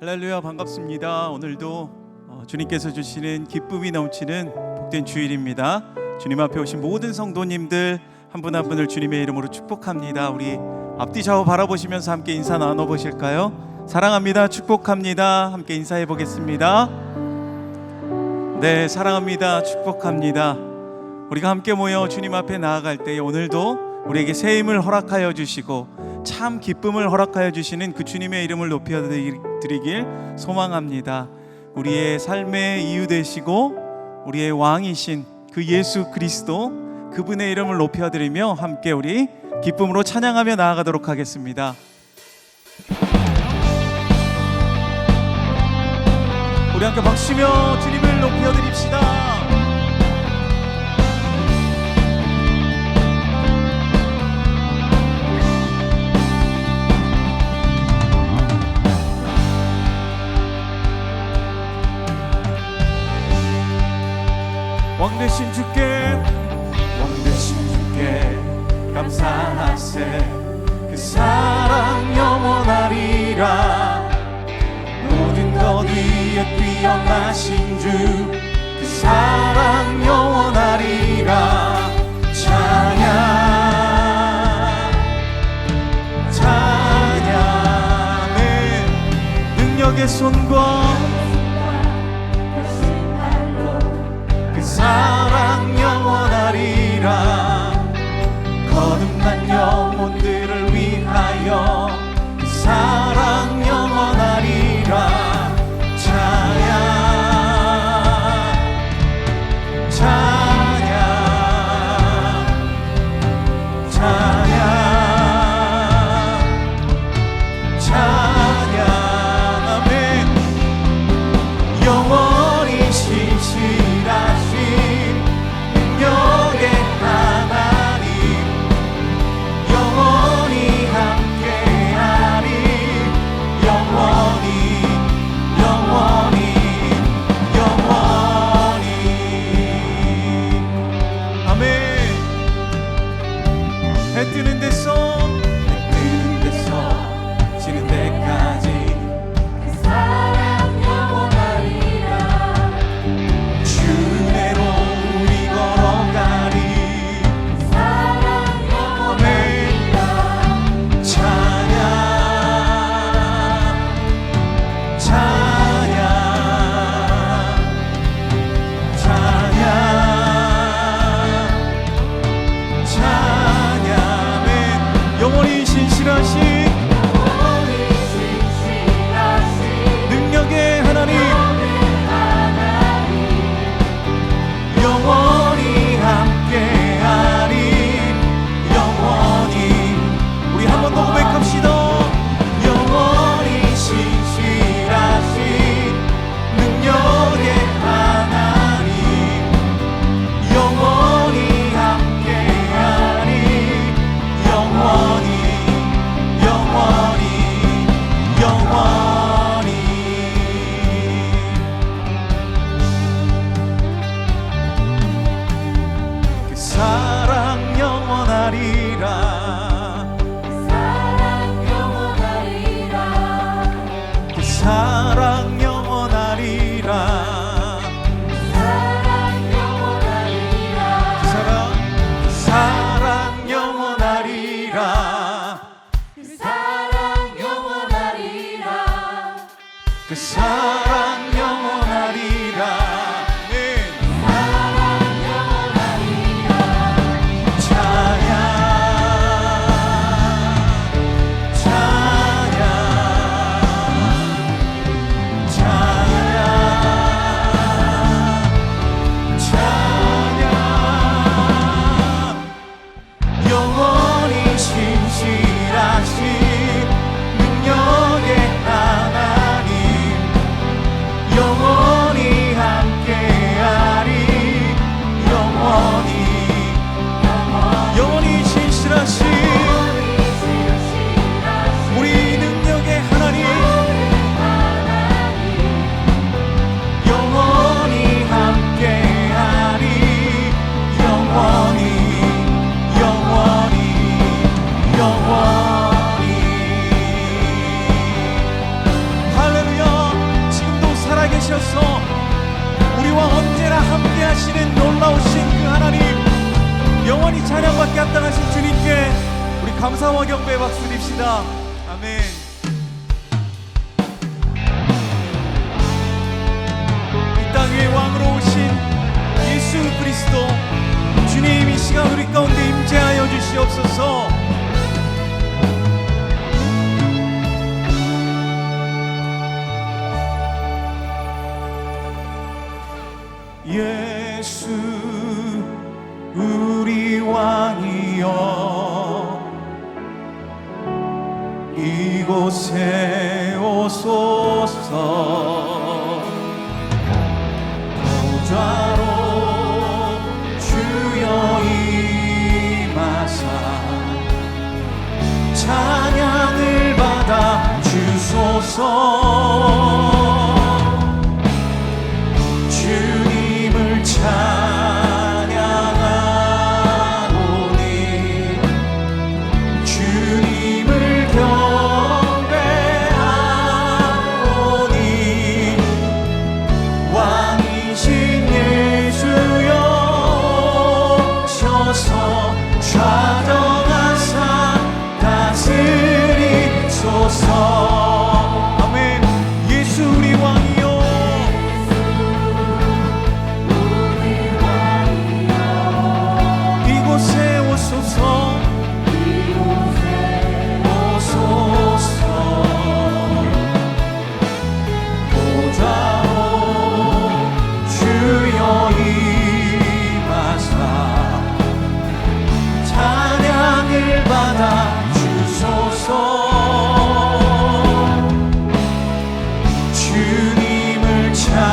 할렐루야, 반갑습니다. 오늘도 주님께서 주시는 기쁨이 넘치는 복된 주일입니다. 주님 앞에 오신 모든 성도님들 한 분 한 분을 주님의 이름으로 축복합니다. 우리 앞뒤 좌우 바라보시면서 함께 인사 나눠보실까요? 사랑합니다, 축복합니다. 함께 인사해 보겠습니다. 네, 사랑합니다, 축복합니다. 우리가 함께 모여 주님 앞에 나아갈 때 오늘도 우리에게 새 힘을 허락하여 주시고 참 기쁨을 허락하여 주시는 그 주님의 이름을 높여드리길 소망합니다. 우리의 삶의 이유 되시고 우리의 왕이신 그 예수 그리스도, 그분의 이름을 높여드리며 함께 우리 기쁨으로 찬양하며 나아가도록 하겠습니다. 우리 함께 박수며 주님을 높여드립시다. 왕되신 주께 감사하세. 그 사랑 영원하리라. 모든 것 위에 뛰어나신 주, 그 사랑 영원하리라. 찬양의 능력의 손과 그 사랑 영원하리라. 거듭난 영혼들을 위하여 그 사랑 영원하리라. 해 뜨는 데서 지는 데까지 그 사랑 영원하리라. 주 은혜로 우리 걸어가리. 그 사랑 영원하리라. 찬양 영원히 신실하신 능력의 하나님, 영원히 함께하리. 영원히 우리 한 번 더 고백합시다. 영원히 신실하신 능력의 하나님, 영원히 함께하리. 영원히 그 사랑 영원하리라. 그 사랑 영원하리라. 그 사랑 영원하리라. 그 사랑 영원하리라. 영원히 신실하신 능력의 하나님, 함께 하시는 놀라우신 그 하나님, 영원히 찬양받게 합당하신 주님께 우리 감사와 경배의 박수 드립시다. 아멘. 이 땅 위에 왕으로 오신 예수 그리스도 주님, 이 시간 우리 가운데 임재하여 주시옵소서. 예수 우리 왕이여, 이곳에 오소서. 보좌로 주여 임하사 찬양을 받아 주소서. 주님을 찬양하오니 주님을 경배하오니 왕이신 예수여 오셔서 좌정하사 다스리소서. 아멘. 예수 우리 왕이여, 이곳에 오소서. 보좌로 주여 임하사 찬양을 받아 주소서. 주님을 찬양하오니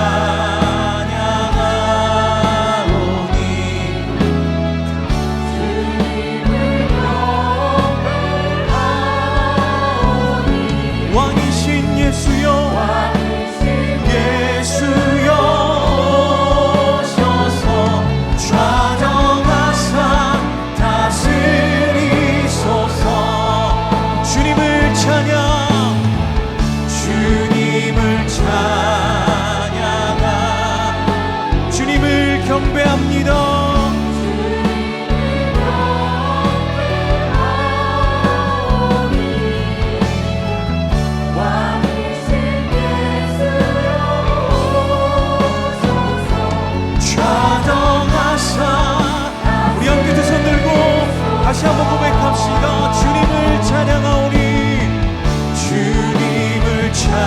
왕이신 예수여, 예수여 오셔서 좌정하사 다스리소서. 주님을 찬양, 주님을 찬양하, 주님을 경배합니다. 우리 함께 두 손 들고 다시 한번 고백합시다. 주님을 찬양하오니 주님을 찬양하,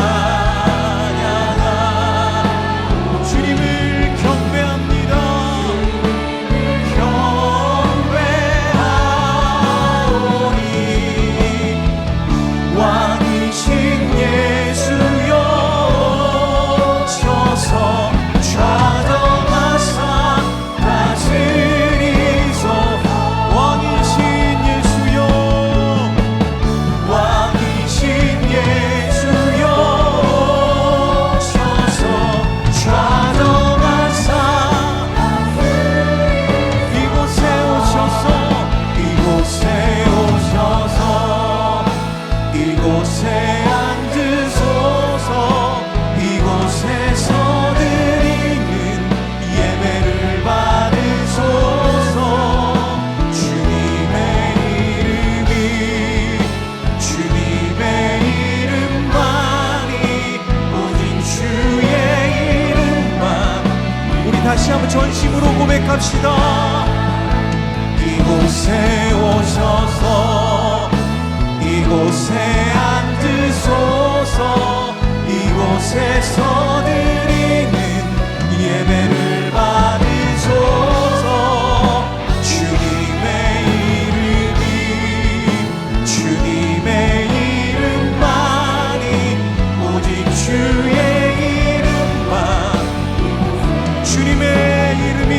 주님을 경배합니다. 경배하오니 왕이신 예수여 오셔서 좌정하사 다스리소. 왕이신 예수여, 왕이신 예수여 오셔서 좌정하사 이곳에 오셔서, 이곳에 오셔서 이곳에 앉으소서. 이곳에서 드리는 예배를 받으소서. 주님의 이름이, 주님의 이름만이, 오직 주의 이름만. 우리 다시 한번 전심으로 고백합시다. 이곳에 오셔서 이곳에 앉으소서. 이곳에서 드리는 예배를 받으소서. 주님의 이름이, 주님의 이름만이, 오직 주의 이름만. 주님의 이름이,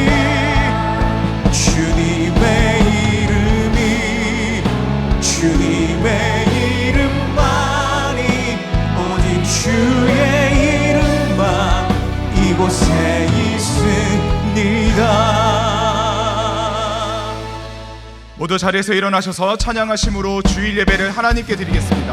주님의 이름이, 주님의 이름만이, 오직 주의 이름만 이곳에 있습니다. 모두 자리에서 일어나셔서 찬양하심으로 주일 예배를 하나님께 드리겠습니다.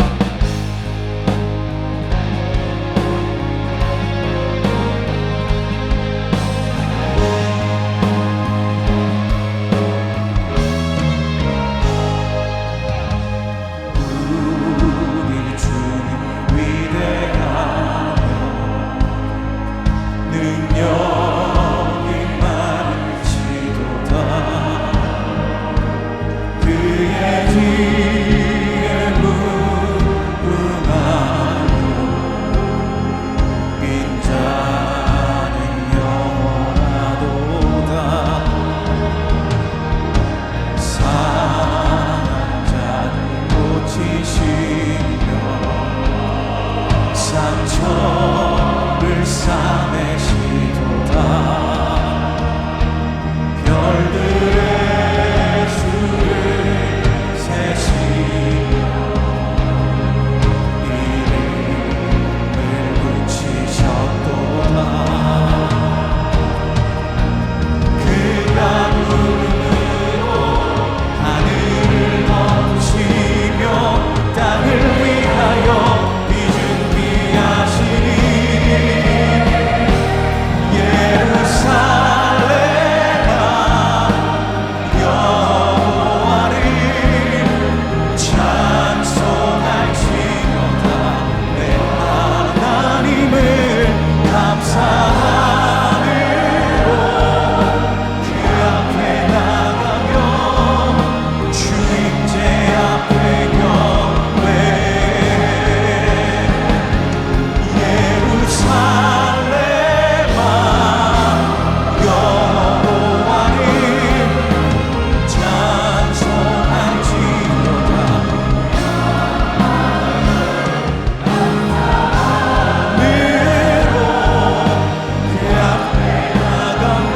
별을 싸매시도다 별들의 수를 세시며 이름을 붙이셨도다 그가 부름으로 하늘을 덮으시며 땅을 위하여 비준비하시니 예루살렘아 여호와를 찬송할지어다 내 하나님을 감사함으로 그 앞에 나가며 주 임재 앞에 예루살렘아 여호와를 찬송할지어다 으로 그 앞에 나가며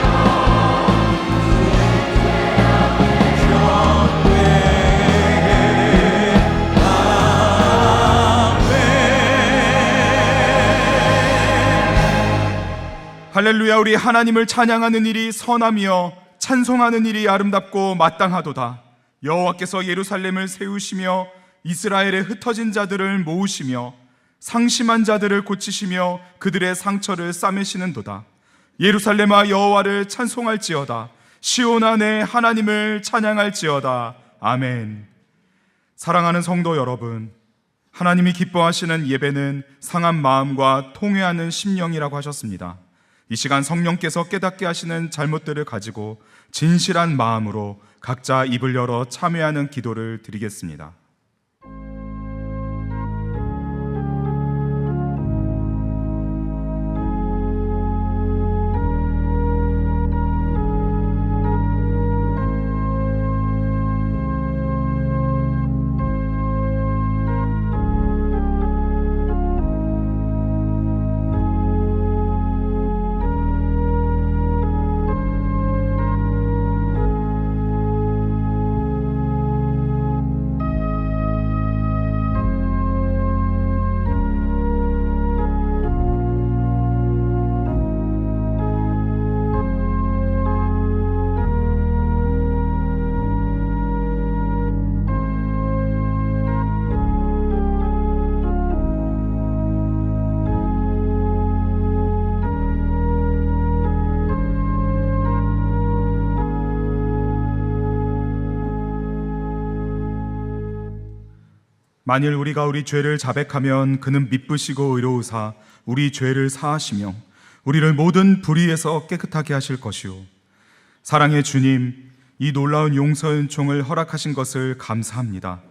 할렐루야. 우리 하나님을 찬양하는 일이 선하며 찬송하는 일이 아름답고 마땅하도다. 여호와께서 예루살렘을 세우시며 이스라엘의 흩어진 자들을 모으시며 상심한 자들을 고치시며 그들의 상처를 싸매시는도다. 예루살렘아 여호와를 찬송할지어다. 시온아 내 하나님을 찬양할지어다. 아멘. 사랑하는 성도 여러분, 하나님이 기뻐하시는 예배는 상한 마음과 통회하는 심령이라고 하셨습니다. 이 시간 성령께서 깨닫게 하시는 잘못들을 가지고 진실한 마음으로 각자 입을 열어 참회하는 기도를 드리겠습니다. 만일 우리가 우리 죄를 자백하면 그는 미쁘시고 의로우사 우리 죄를 사하시며 우리를 모든 불의에서 깨끗하게 하실 것이요. 사랑의 주님, 이 놀라운 용서 은총을 허락하신 것을 감사합니다.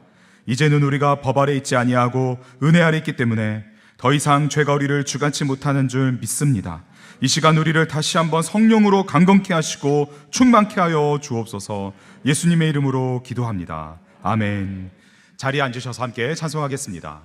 이제는 우리가 법 아래 있지 아니하고 은혜 아래 있기 때문에 더 이상 죄가 우리를 주관치 못하는 줄 믿습니다. 이 시간 우리를 다시 한번 성령으로 강건케 하시고 충만케 하여 주옵소서. 예수님의 이름으로 기도합니다. 아멘. 자리에 앉으셔서 함께 찬송하겠습니다.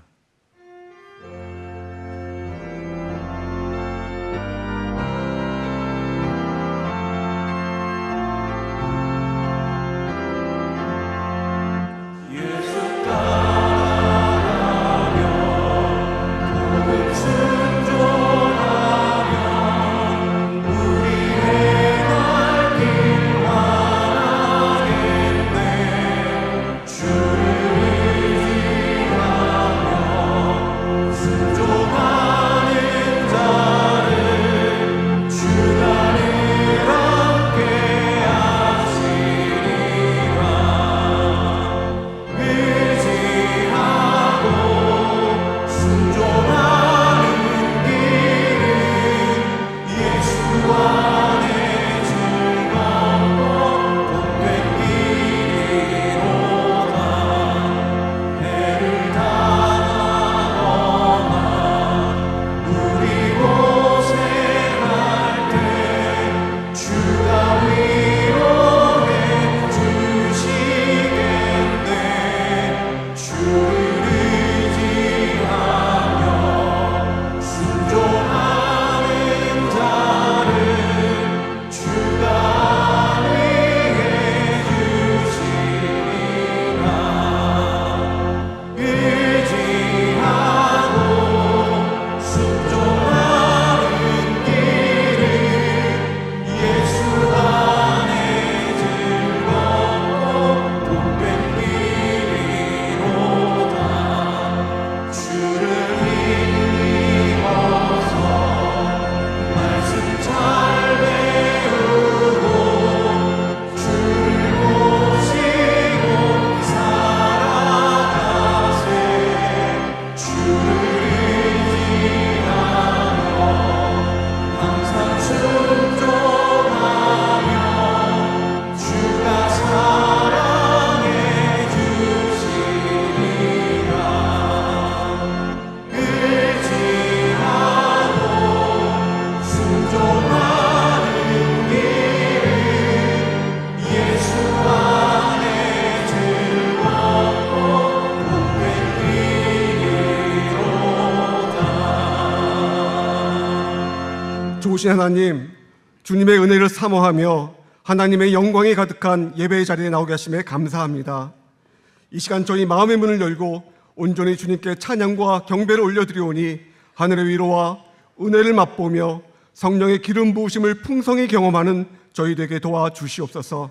주를 좋으신 하나님, 주님의 은혜를 사모하며 하나님의 영광이 가득한 예배의 자리에 나오게 하심에 감사합니다. 이 시간 저희 마음의 문을 열고 온전히 주님께 찬양과 경배를 올려드리오니 하늘의 위로와 은혜를 맛보며 성령의 기름 부으심을 풍성히 경험하는 저희에게 도와주시옵소서.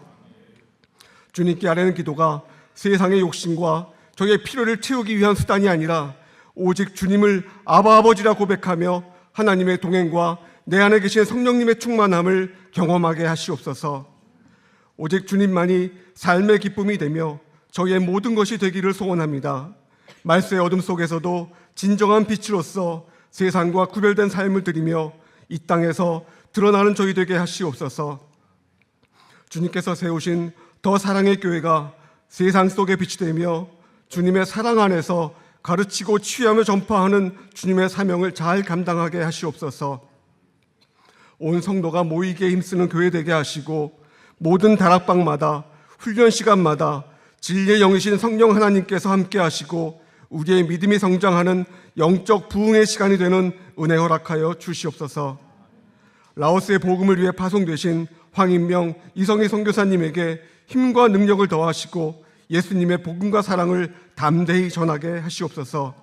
주님께 아뢰는 기도가 세상의 욕심과 저희의 필요를 채우기 위한 수단이 아니라 오직 주님을 아바 아버지라 고백하며 하나님의 동행과 내 안에 계신 성령님의 충만함을 경험하게 하시옵소서. 오직 주님만이 삶의 기쁨이 되며 저희의 모든 것이 되기를 소원합니다. 말세의 어둠 속에서도 진정한 빛으로서 세상과 구별된 삶을 드리며 이 땅에서 드러나는 저희 되게 하시옵소서. 주님께서 세우신 더 사랑의 교회가 세상 속에 빛이 되며 주님의 사랑 안에서 가르치고 치유하며 전파하는 주님의 사명을 잘 감당하게 하시옵소서. 온 성도가 모이기에 힘쓰는 교회 되게 하시고 모든 다락방마다 훈련 시간마다 진리의 영이신 성령 하나님께서 함께 하시고 우리의 믿음이 성장하는 영적 부흥의 시간이 되는 은혜 허락하여 주시옵소서. 라오스의 복음을 위해 파송되신 황인명 이성희 선교사님에게 힘과 능력을 더하시고 예수님의 복음과 사랑을 담대히 전하게 하시옵소서.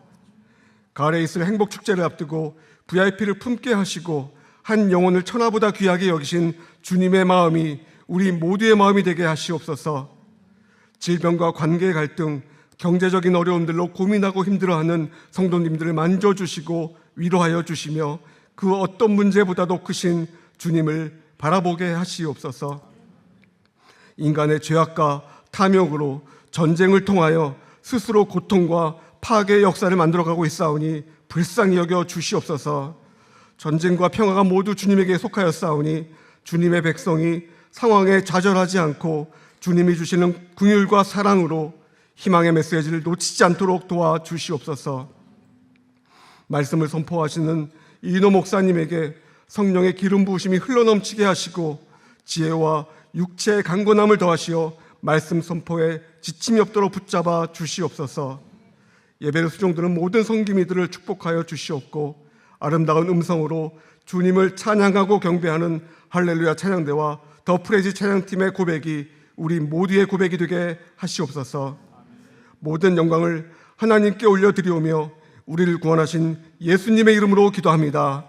가을에 있을 행복축제를 앞두고 VIP를 품게 하시고 한 영혼을 천하보다 귀하게 여기신 주님의 마음이 우리 모두의 마음이 되게 하시옵소서. 질병과 관계의 갈등, 경제적인 어려움들로 고민하고 힘들어하는 성도님들을 만져주시고 위로하여 주시며 그 어떤 문제보다도 크신 주님을 바라보게 하시옵소서. 인간의 죄악과 탐욕으로 전쟁을 통하여 스스로 고통과 파괴의 역사를 만들어가고 있사오니 불쌍히 여겨 주시옵소서. 전쟁과 평화가 모두 주님에게 속하였사오니 주님의 백성이 상황에 좌절하지 않고 주님이 주시는 긍휼과 사랑으로 희망의 메시지를 놓치지 않도록 도와주시옵소서. 말씀을 선포하시는 이인호 목사님에게 성령의 기름 부으심이 흘러넘치게 하시고 지혜와 육체의 강건함을 더하시어 말씀 선포에 지침이 없도록 붙잡아 주시옵소서. 예배를 수종드는 모든 성기미들을 축복하여 주시옵고 아름다운 음성으로 주님을 찬양하고 경배하는 할렐루야 찬양대와 더 프레이즈 찬양팀의 고백이 우리 모두의 고백이 되게 하시옵소서. 모든 영광을 하나님께 올려드리오며 우리를 구원하신 예수님의 이름으로 기도합니다.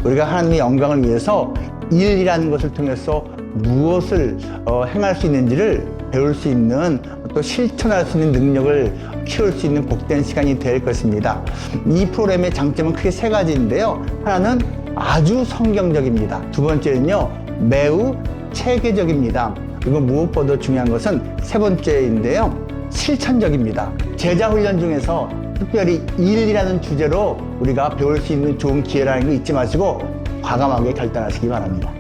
우리가 하나님의 영광을 위해서 일이라는 것을 통해서 무엇을 행할 수 있는지를 배울 수 있는, 또 실천할 수 있는 능력을 키울 수 있는 복된 시간이 될 것입니다. 이 프로그램의 장점은 크게 세 가지인데요. 하나는 아주 성경적입니다. 두 번째는요, 매우 체계적입니다. 그리고 무엇보다 중요한 것은 세 번째인데요, 실천적입니다. 제자 훈련 중에서 특별히 일이라는 주제로 우리가 배울 수 있는 좋은 기회라는 거 잊지 마시고 과감하게 결단하시기 바랍니다.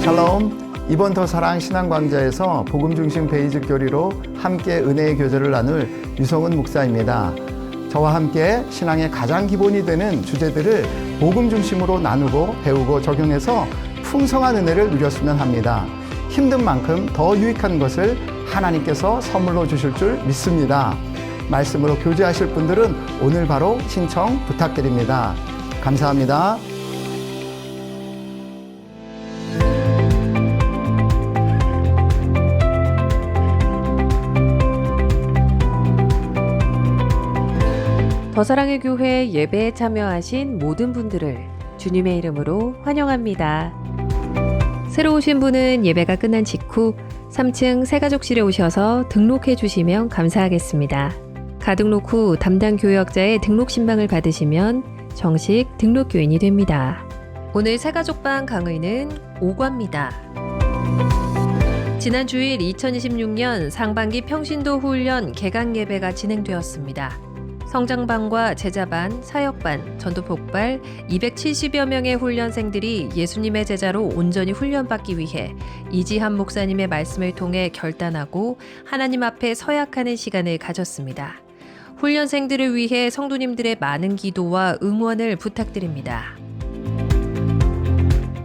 샬롬. 이번 더 사랑 신앙광자에서 복음 중심 베이직 교리로 함께 은혜의 교제를 나눌 유성은 목사입니다. 저와 함께 신앙의 가장 기본이 되는 주제들을 복음 중심으로 나누고 배우고 적용해서 풍성한 은혜를 누렸으면 합니다. 힘든 만큼 더 유익한 것을 하나님께서 선물로 주실 줄 믿습니다. 말씀으로 교제하실 분들은 오늘 바로 신청 부탁드립니다. 감사합니다. 더사랑의 교회 예배에 참여하신 모든 분들을 주님의 이름으로 환영합니다. 새로 오신 분은 예배가 끝난 직후 3층 새가족실에 오셔서 등록해 주시면 감사하겠습니다. 가등록 후 담당 교역자의 등록 신방을 받으시면 정식 등록 교인이 됩니다. 오늘 새가족방 강의는 5과입니다. 지난 주일 2026년 상반기 평신도 훈련 개강 예배가 진행되었습니다. 성장반과 제자반, 사역반, 전도폭발 270여 명의 훈련생들이 예수님의 제자로 온전히 훈련받기 위해 이지한 목사님의 말씀을 통해 결단하고 하나님 앞에 서약하는 시간을 가졌습니다. 훈련생들을 위해 성도님들의 많은 기도와 응원을 부탁드립니다.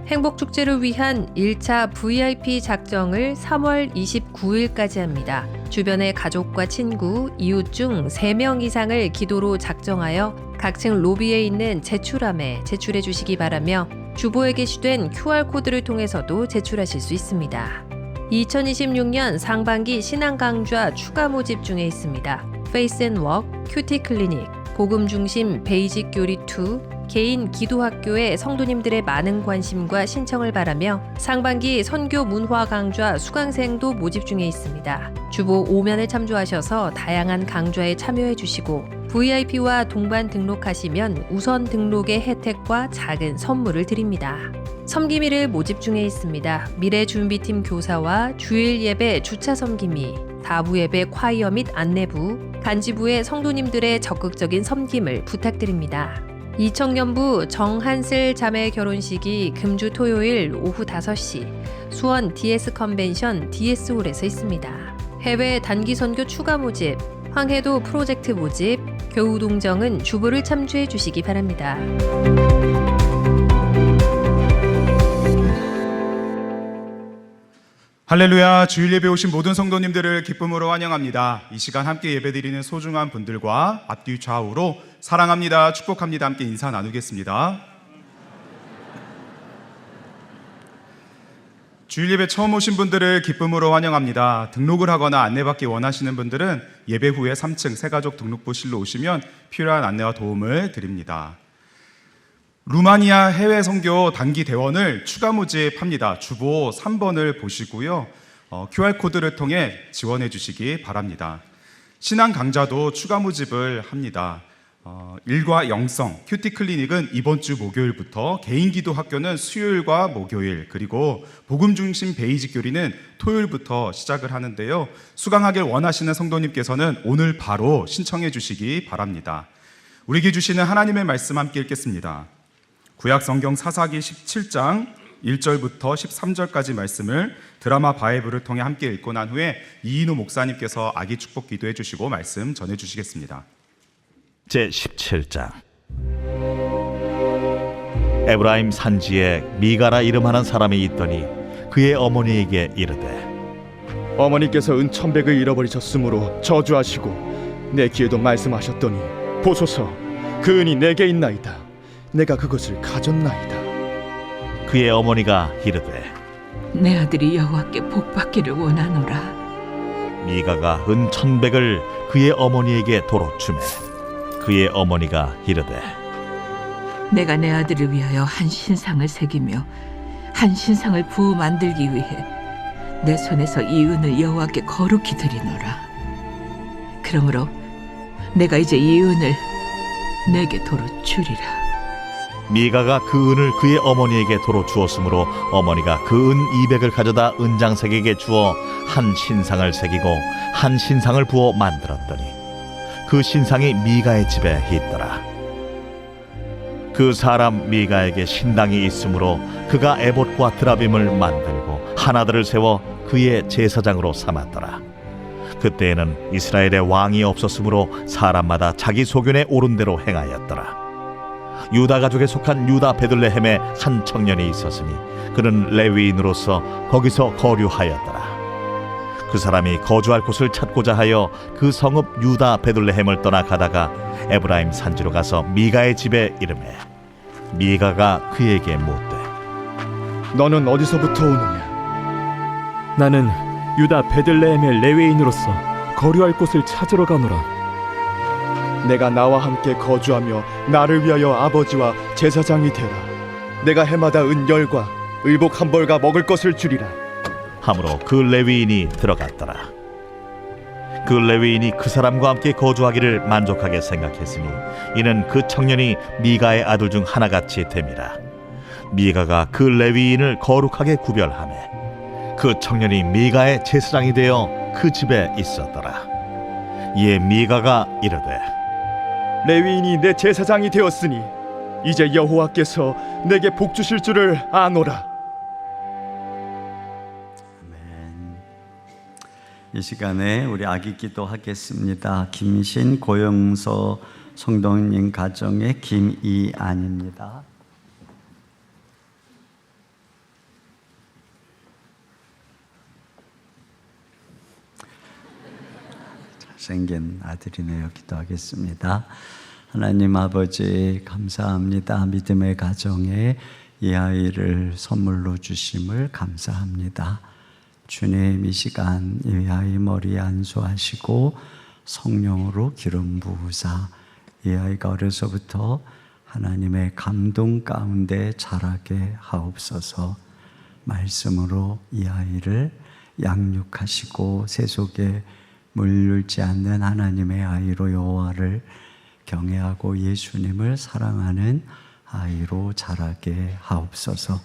행복축제를 위한 1차 VIP 작정을 3월 29일까지 합니다. 주변의 가족과 친구, 이웃 중 3명 이상을 기도로 작정하여 각 층 로비에 있는 제출함에 제출해 주시기 바라며 주보에 게시된 QR코드를 통해서도 제출하실 수 있습니다. 2026년 상반기 신앙 강좌 추가 모집 중에 있습니다. 페이스 앤 워크, 큐티 클리닉, 복음 중심 베이직 교리 2, 개인 기도학교에 성도님들의 많은 관심과 신청을 바라며 상반기 선교 문화 강좌 수강생도 모집 중에 있습니다. 주보 5면을 참조하셔서 다양한 강좌에 참여해 주시고 VIP와 동반 등록하시면 우선 등록의 혜택과 작은 선물을 드립니다. 섬김이를 모집 중에 있습니다. 미래준비팀 교사와 주일 예배 주차 섬김이, 다부 예배 콰이어 및 안내부, 간지부의 성도님들의 적극적인 섬김을 부탁드립니다. 이청년부 정한슬 자매 결혼식이 금주 토요일 오후 5시 수원 DS 컨벤션 DS홀에서 있습니다. 해외 단기 선교 추가 모집, 황해도 프로젝트 모집, 교우동정은 주보를 참조해 주시기 바랍니다. 할렐루야. 주일 예배 오신 모든 성도님들을 기쁨으로 환영합니다. 이 시간 함께 예배드리는 소중한 분들과 앞뒤 좌우로 사랑합니다, 축복합니다 함께 인사 나누겠습니다. 주일 예배 처음 오신 분들을 기쁨으로 환영합니다. 등록을 하거나 안내받기 원하시는 분들은 예배 후에 3층 새가족 등록부실로 오시면 필요한 안내와 도움을 드립니다. 루마니아 해외 선교 단기 대원을 추가 모집합니다. 주보 3번을 보시고요. QR코드를 통해 지원해 주시기 바랍니다. 신앙 강좌도 추가 모집을 합니다. 일과 영성, 큐티 클리닉은 이번 주 목요일부터, 개인 기도 학교는 수요일과 목요일, 그리고 복음 중심 베이직 교리는 토요일부터 시작을 하는데요. 수강하길 원하시는 성도님께서는 오늘 바로 신청해 주시기 바랍니다. 우리에게 주시는 하나님의 말씀 함께 읽겠습니다. 구약 성경 사사기 17장 1절부터 13절까지 말씀을 드라마 바이블을 통해 함께 읽고 난 후에 이인우 목사님께서 아기 축복 기도해 주시고 말씀 전해 주시겠습니다. 제17장. 에브라임 산지에 미가라 이름하는 사람이 있더니 그의 어머니에게 이르되, 어머니께서 은천백을 잃어버리셨으므로 저주하시고 내 귀에도 말씀하셨더니 보소서, 그 은이 내게 있나이다. 내가 그것을 가졌나이다. 그의 어머니가 이르되, 내 아들이 여호와께 복받기를 원하노라. 미가가 은 1,100을 그의 어머니에게 도로 주매 그의 어머니가 이르되 내가 내 아들을 위하여 한 신상을 새기며 한 신상을 부어 만들기 위해 내 손에서 이 은을 여호와께 거룩히 드리노라. 그러므로 내가 이제 이 은을 내게 도로 주리라. 미가가 그 은을 그의 어머니에게 도로 주었으므로 어머니가 그 은 200을 가져다 은장색에게 주어 한 신상을 새기고 한 신상을 부어 만들었더니 그 신상이 미가의 집에 있더라. 그 사람 미가에게 신당이 있으므로 그가 에봇과 드라빔을 만들고 하나들을 세워 그의 제사장으로 삼았더라. 그때에는 이스라엘에 왕이 없었으므로 사람마다 자기 소견에 옳은 대로 행하였더라. 유다 가족에 속한 유다 베들레헴에 한 청년이 있었으니 그는 레위인으로서 거기서 거류하였더라. 그 사람이 거주할 곳을 찾고자 하여 그 성읍 유다 베들레헴을 떠나 가다가 에브라임 산지로 가서 미가의 집에 이르매 미가가 그에게 묻되 너는 어디서부터 오느냐? 나는 유다 베들레헴의 레위인으로서 거류할 곳을 찾으러 가노라. 내가 나와 함께 거주하며 나를 위하여 아버지와 제사장이 되라. 내가 해마다 은 10과 의복 한 벌과 먹을 것을 주리라. 하므로 그 레위인이 들어갔더라. 그 레위인이 그 사람과 함께 거주하기를 만족하게 생각했으니 이는 그 청년이 미가의 아들 중 하나같이 됨이라. 미가가 그 레위인을 거룩하게 구별하매 그 청년이 미가의 제사장이 되어 그 집에 있었더라. 이에 미가가 이르되 레위인이 내 제사장이 되었으니 이제 여호와께서 내게 복 주실 줄을 아노라. 이 시간에 우리 아기 기도하겠습니다. 김신 고영서 성도님 가정의 김이안입니다. 잘생긴 아들이네요. 기도하겠습니다. 하나님 아버지 감사합니다. 믿음의 가정에 이 아이를 선물로 주심을 감사합니다. 주님, 이 시간 이 아이 머리에 안수하시고 성령으로 기름 부으사 이 아이가 어려서부터 하나님의 감동 가운데 자라게 하옵소서. 말씀으로 이 아이를 양육하시고 세속에 물들지 않는 하나님의 아이로 여호와를 경외하고 예수님을 사랑하는 아이로 자라게 하옵소서.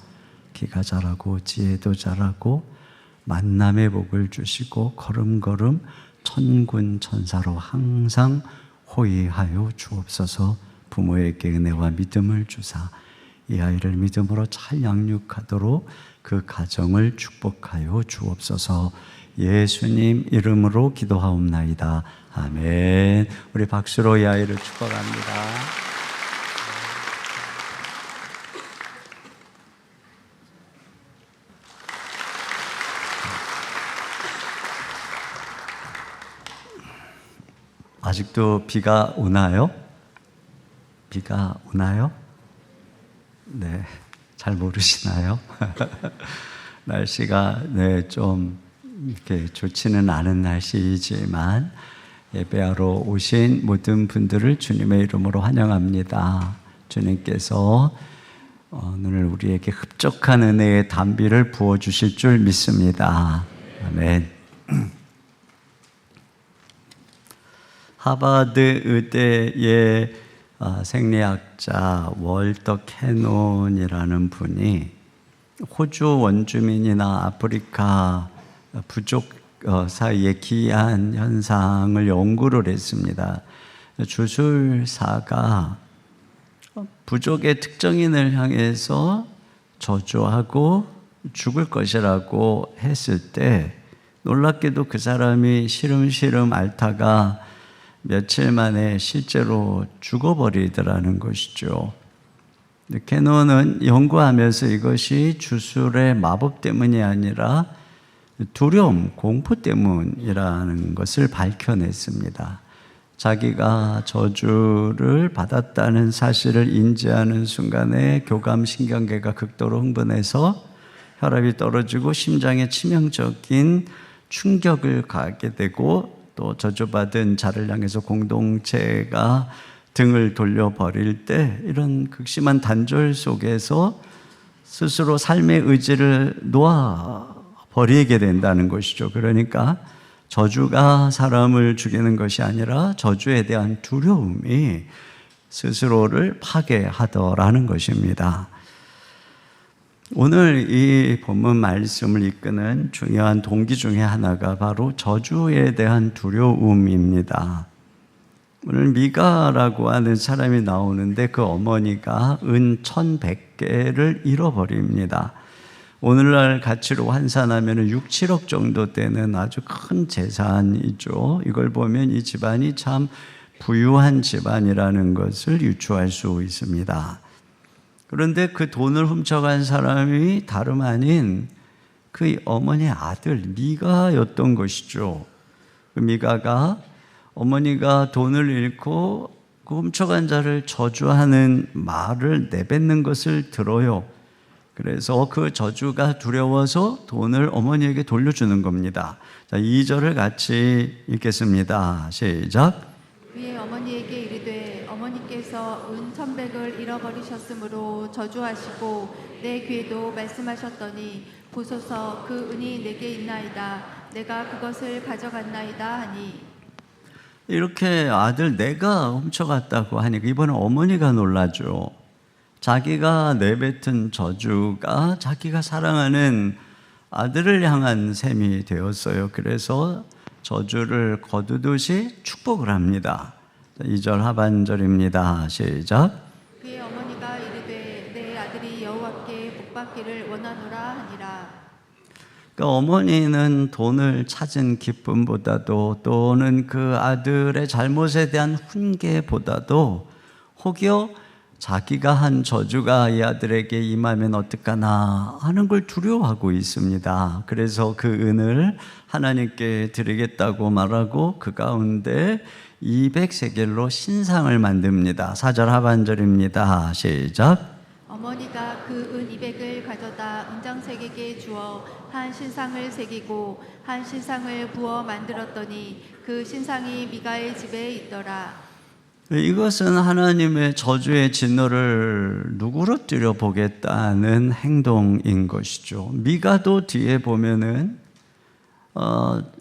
기가 자라고 지혜도 자라고 만남의 복을 주시고 걸음걸음 천군 천사로 항상 호위하여 주옵소서. 부모에게 은혜와 믿음을 주사 이 아이를 믿음으로 잘 양육하도록 그 가정을 축복하여 주옵소서. 예수님 이름으로 기도하옵나이다. 아멘. 우리 박수로 이 아이를 축복합니다. 아직도 비가 오나요? 비가 오나요? 네, 잘 모르시나요? 날씨가 좀 이렇게 좋지는 않은 날씨이지만 예배하러 오신 모든 분들을 주님의 이름으로 환영합니다. 주님께서 오늘 우리에게 흡족한 은혜의 단비를 부어주실 줄 믿습니다. 아멘. 하버드 의대의 생리학자 월터 캐논이라는 분이 호주 원주민이나 아프리카 부족 사이의 기이한 현상을 연구를 했습니다. 주술사가 부족의 특정인을 향해서 저주하고 죽을 것이라고 했을 때 놀랍게도 그 사람이 시름시름 앓다가 며칠 만에 실제로 죽어버리더라는 것이죠. 캐논은 연구하면서 이것이 주술의 마법 때문이 아니라 두려움, 공포 때문이라는 것을 밝혀냈습니다. 자기가 저주를 받았다는 사실을 인지하는 순간에 교감신경계가 극도로 흥분해서 혈압이 떨어지고 심장에 치명적인 충격을 가하게 되고 또 저주받은 자를 향해서 공동체가 등을 돌려버릴 때 이런 극심한 단절 속에서 스스로 삶의 의지를 놓아버리게 된다는 것이죠. 그러니까 저주가 사람을 죽이는 것이 아니라 저주에 대한 두려움이 스스로를 파괴하더라는 것입니다. 오늘 이 본문 말씀을 이끄는 중요한 동기 중에 하나가 바로 저주에 대한 두려움입니다. 오늘 미가라고 하는 사람이 나오는데 그 어머니가 은 1,100개를 잃어버립니다. 오늘날 가치로 환산하면 6, 7억 정도 되는 아주 큰 재산이죠. 이걸 보면 이 집안이 참 부유한 집안이라는 것을 유추할 수 있습니다. 그런데 그 돈을 훔쳐간 사람이 다름 아닌 그 어머니의 아들 미가였던 것이죠. 그 미가가 어머니가 돈을 잃고 그 훔쳐간 자를 저주하는 말을 내뱉는 것을 들어요. 그래서 그 저주가 두려워서 돈을 어머니에게 돌려주는 겁니다. 자, 2절을 같이 읽겠습니다. 시작. 그의 어머니에게 이르되 어머니께서 은 1,100을 잃어버리셨으므로 저주하시고 내 귀에도 말씀하셨더니 보소서 그 은이 내게 있나이다. 내가 그것을 가져갔나이다 하니. 이렇게 아들 내가 훔쳐갔다고 하니까 이번에 어머니가 놀라죠. 자기가 내뱉은 저주가 자기가 사랑하는 아들을 향한 셈이 되었어요. 그래서 저주를 거두듯이 축복을 합니다. 2절 하반절입니다. 시작. 그의 어머니가 이르되 내 아들이 여호와께 복받기를 원하노라 하니라. 그러니까 어머니는 돈을 찾은 기쁨보다도 또는 그 아들의 잘못에 대한 훈계보다도 혹여 자기가 한 저주가 이 아들에게 임하면 어떡하나 하는 걸 두려워하고 있습니다. 그래서 그 은을 하나님께 드리겠다고 말하고 그 가운데 200세겔로 신상을 만듭니다. 4절 하반절입니다. 시작. 어머니가 그 은 200을 가져다 은장색에게 주어 한 신상을 새기고 한 신상을 부어 만들었더니 그 신상이 미가의 집에 있더라. 이것은 하나님의 저주의 진노를 누그러뜨려 보겠다는 행동인 것이죠. 미가도 뒤에 보면은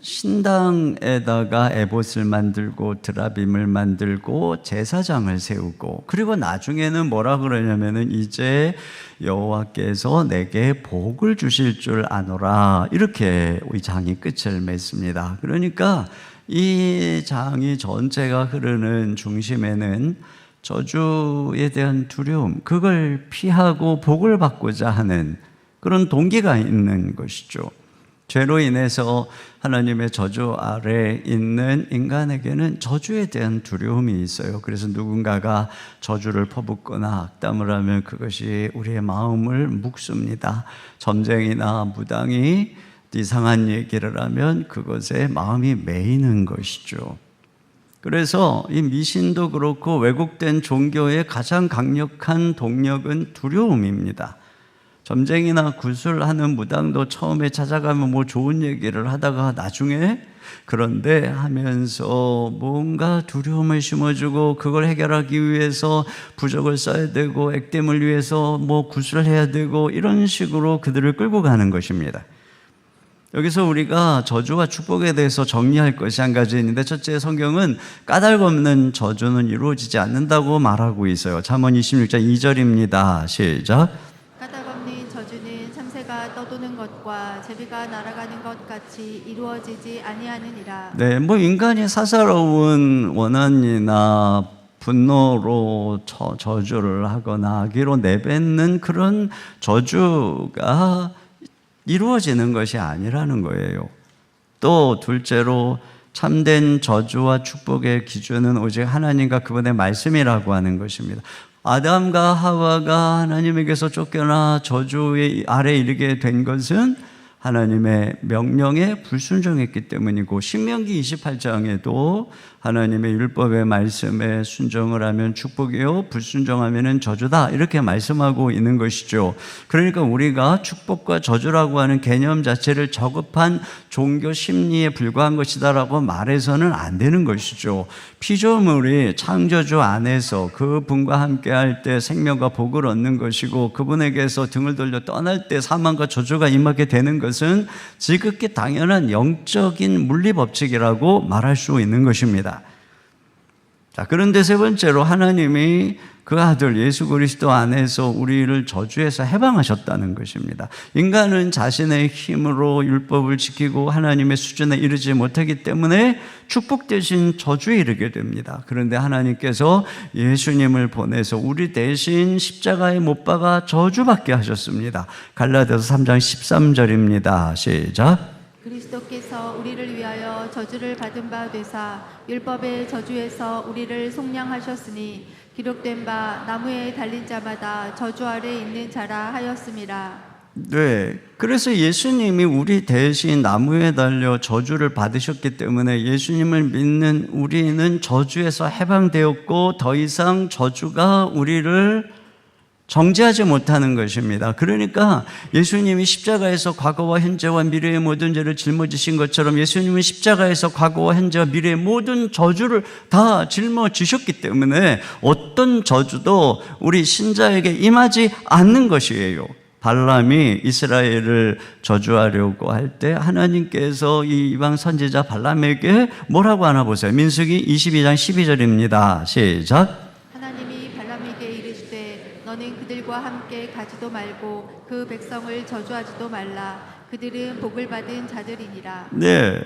신당에다가 에봇을 만들고 드라빔을 만들고 제사장을 세우고 그리고 나중에는 뭐라 그러냐면은 이제 여호와께서 내게 복을 주실 줄 아노라 이렇게 이 장이 끝을 맺습니다. 그러니까 이 장이 전체가 흐르는 중심에는 저주에 대한 두려움, 그걸 피하고 복을 받고자 하는 그런 동기가 있는 것이죠. 죄로 인해서 하나님의 저주 아래에 있는 인간에게는 저주에 대한 두려움이 있어요. 그래서 누군가가 저주를 퍼붓거나 악담을 하면 그것이 우리의 마음을 묶습니다. 점쟁이나 무당이 이상한 얘기를 하면 그것에 마음이 매이는 것이죠. 그래서 이 미신도 그렇고 왜곡된 종교의 가장 강력한 동력은 두려움입니다. 점쟁이나 구슬하는 무당도 처음에 찾아가면 뭐 좋은 얘기를 하다가 나중에 그런데 하면서 뭔가 두려움을 심어주고 그걸 해결하기 위해서 부적을 써야 되고 액땜을 위해서 뭐 구슬을 해야 되고 이런 식으로 그들을 끌고 가는 것입니다. 여기서 우리가 저주와 축복에 대해서 정리할 것이 한 가지 있는데 첫째, 성경은 까닭 없는 저주는 이루어지지 않는다고 말하고 있어요. 잠언 26장 2절입니다. 시작. 까닭 없는 저주는 참새가 떠도는 것과 제비가 날아가는 것 같이 이루어지지 아니하느니라. 네, 뭐 인간이 사사로운 원한이나 분노로 저주를 하거나 악의로 내뱉는 그런 저주가 이루어지는 것이 아니라는 거예요. 또 둘째로 참된 저주와 축복의 기준은 오직 하나님과 그분의 말씀이라고 하는 것입니다. 아담과 하와가 하나님에게서 쫓겨나 저주의 아래에 이르게 된 것은 하나님의 명령에 불순종했기 때문이고, 신명기 28장에도 하나님의 율법의 말씀에 순종을 하면 축복이요 불순종하면 저주다, 이렇게 말씀하고 있는 것이죠. 그러니까 우리가 축복과 저주라고 하는 개념 자체를 저급한 종교 심리에 불과한 것이다라고 말해서는 안 되는 것이죠. 피조물이 창조주 안에서 그분과 함께 할 때 생명과 복을 얻는 것이고, 그분에게서 등을 돌려 떠날 때 사망과 저주가 임하게 되는 것은 지극히 당연한 영적인 물리 법칙이라고 말할 수 있는 것입니다. 자, 그런데 세 번째로 하나님이 그 아들 예수 그리스도 안에서 우리를 저주에서 해방하셨다는 것입니다. 인간은 자신의 힘으로 율법을 지키고 하나님의 수준에 이르지 못하기 때문에 축복 대신 저주에 이르게 됩니다. 그런데 하나님께서 예수님을 보내서 우리 대신 십자가에 못 박아 저주받게 하셨습니다. 갈라디아서 3장 13절입니다. 시작. 그리스도께서 우리를 위하여 저주를 받은 바 되사 율법의 저주에서 우리를 속량하셨으니 기록된 바 나무에 달린 자마다 저주 아래 있는 자라 하였음이라. 네, 그래서 예수님이 우리 대신 나무에 달려 저주를 받으셨기 때문에 예수님을 믿는 우리는 저주에서 해방되었고 더 이상 저주가 우리를 정죄하지 못하는 것입니다. 그러니까 예수님이 십자가에서 과거와 현재와 미래의 모든 죄를 짊어지신 것처럼 예수님은 십자가에서 과거와 현재와 미래의 모든 저주를 다 짊어지셨기 때문에 어떤 저주도 우리 신자에게 임하지 않는 것이에요. 발람이 이스라엘을 저주하려고 할 때 하나님께서 이 이방 선지자 발람에게 뭐라고 하나 보세요. 민수기 22장 12절입니다. 시작. 너는 그들과 함께 가지도 말고 그 백성을 저주하지도 말라. 그들은 복을 받은 자들이니라. 네,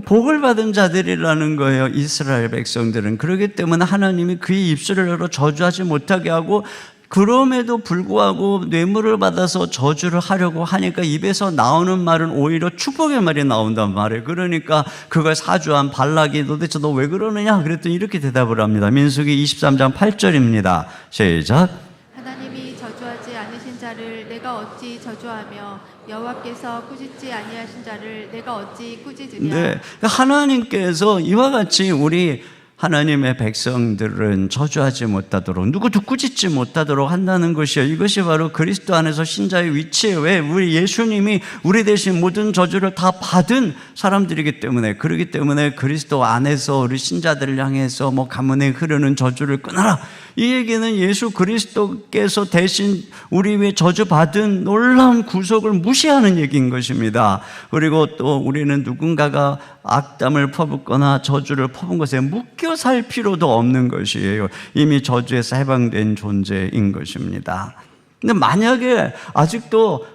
복을 받은 자들이라는 거예요. 이스라엘 백성들은. 그렇기 때문에 하나님이 그의 입술을 열어 저주하지 못하게 하고, 그럼에도 불구하고 뇌물을 받아서 저주를 하려고 하니까 입에서 나오는 말은 오히려 축복의 말이 나온단 말이에요. 그러니까 그걸 사주한 발락이 도대체 너 왜 그러느냐 그랬더니 이렇게 대답을 합니다. 민수기 23장 8절입니다. 시작. 하나님이 저주하지 않으신 자를 내가 어찌 저주하며 여호와께서 꾸짖지 아니하신 자를 내가 어찌 꾸짖으랴. 네, 하나님께서 이와 같이 우리 하나님의 백성들은 저주하지 못하도록, 누구도 꾸짖지 못하도록 한다는 것이에요. 이것이 바로 그리스도 안에서 신자의 위치에, 왜 우리 예수님이 우리 대신 모든 저주를 다 받은 사람들이기 때문에, 그렇기 때문에 그리스도 안에서 우리 신자들을 향해서 뭐 가문에 흐르는 저주를 끊어라, 이 얘기는 예수 그리스도께서 대신 우리 위해 저주받은 놀라운 구속을 무시하는 얘기인 것입니다. 그리고 또 우리는 누군가가 악담을 퍼붓거나 저주를 퍼붓은 것에 묶여 살 필요도 없는 것이에요. 이미 저주에서 해방된 존재인 것입니다. 근데 만약에 아직도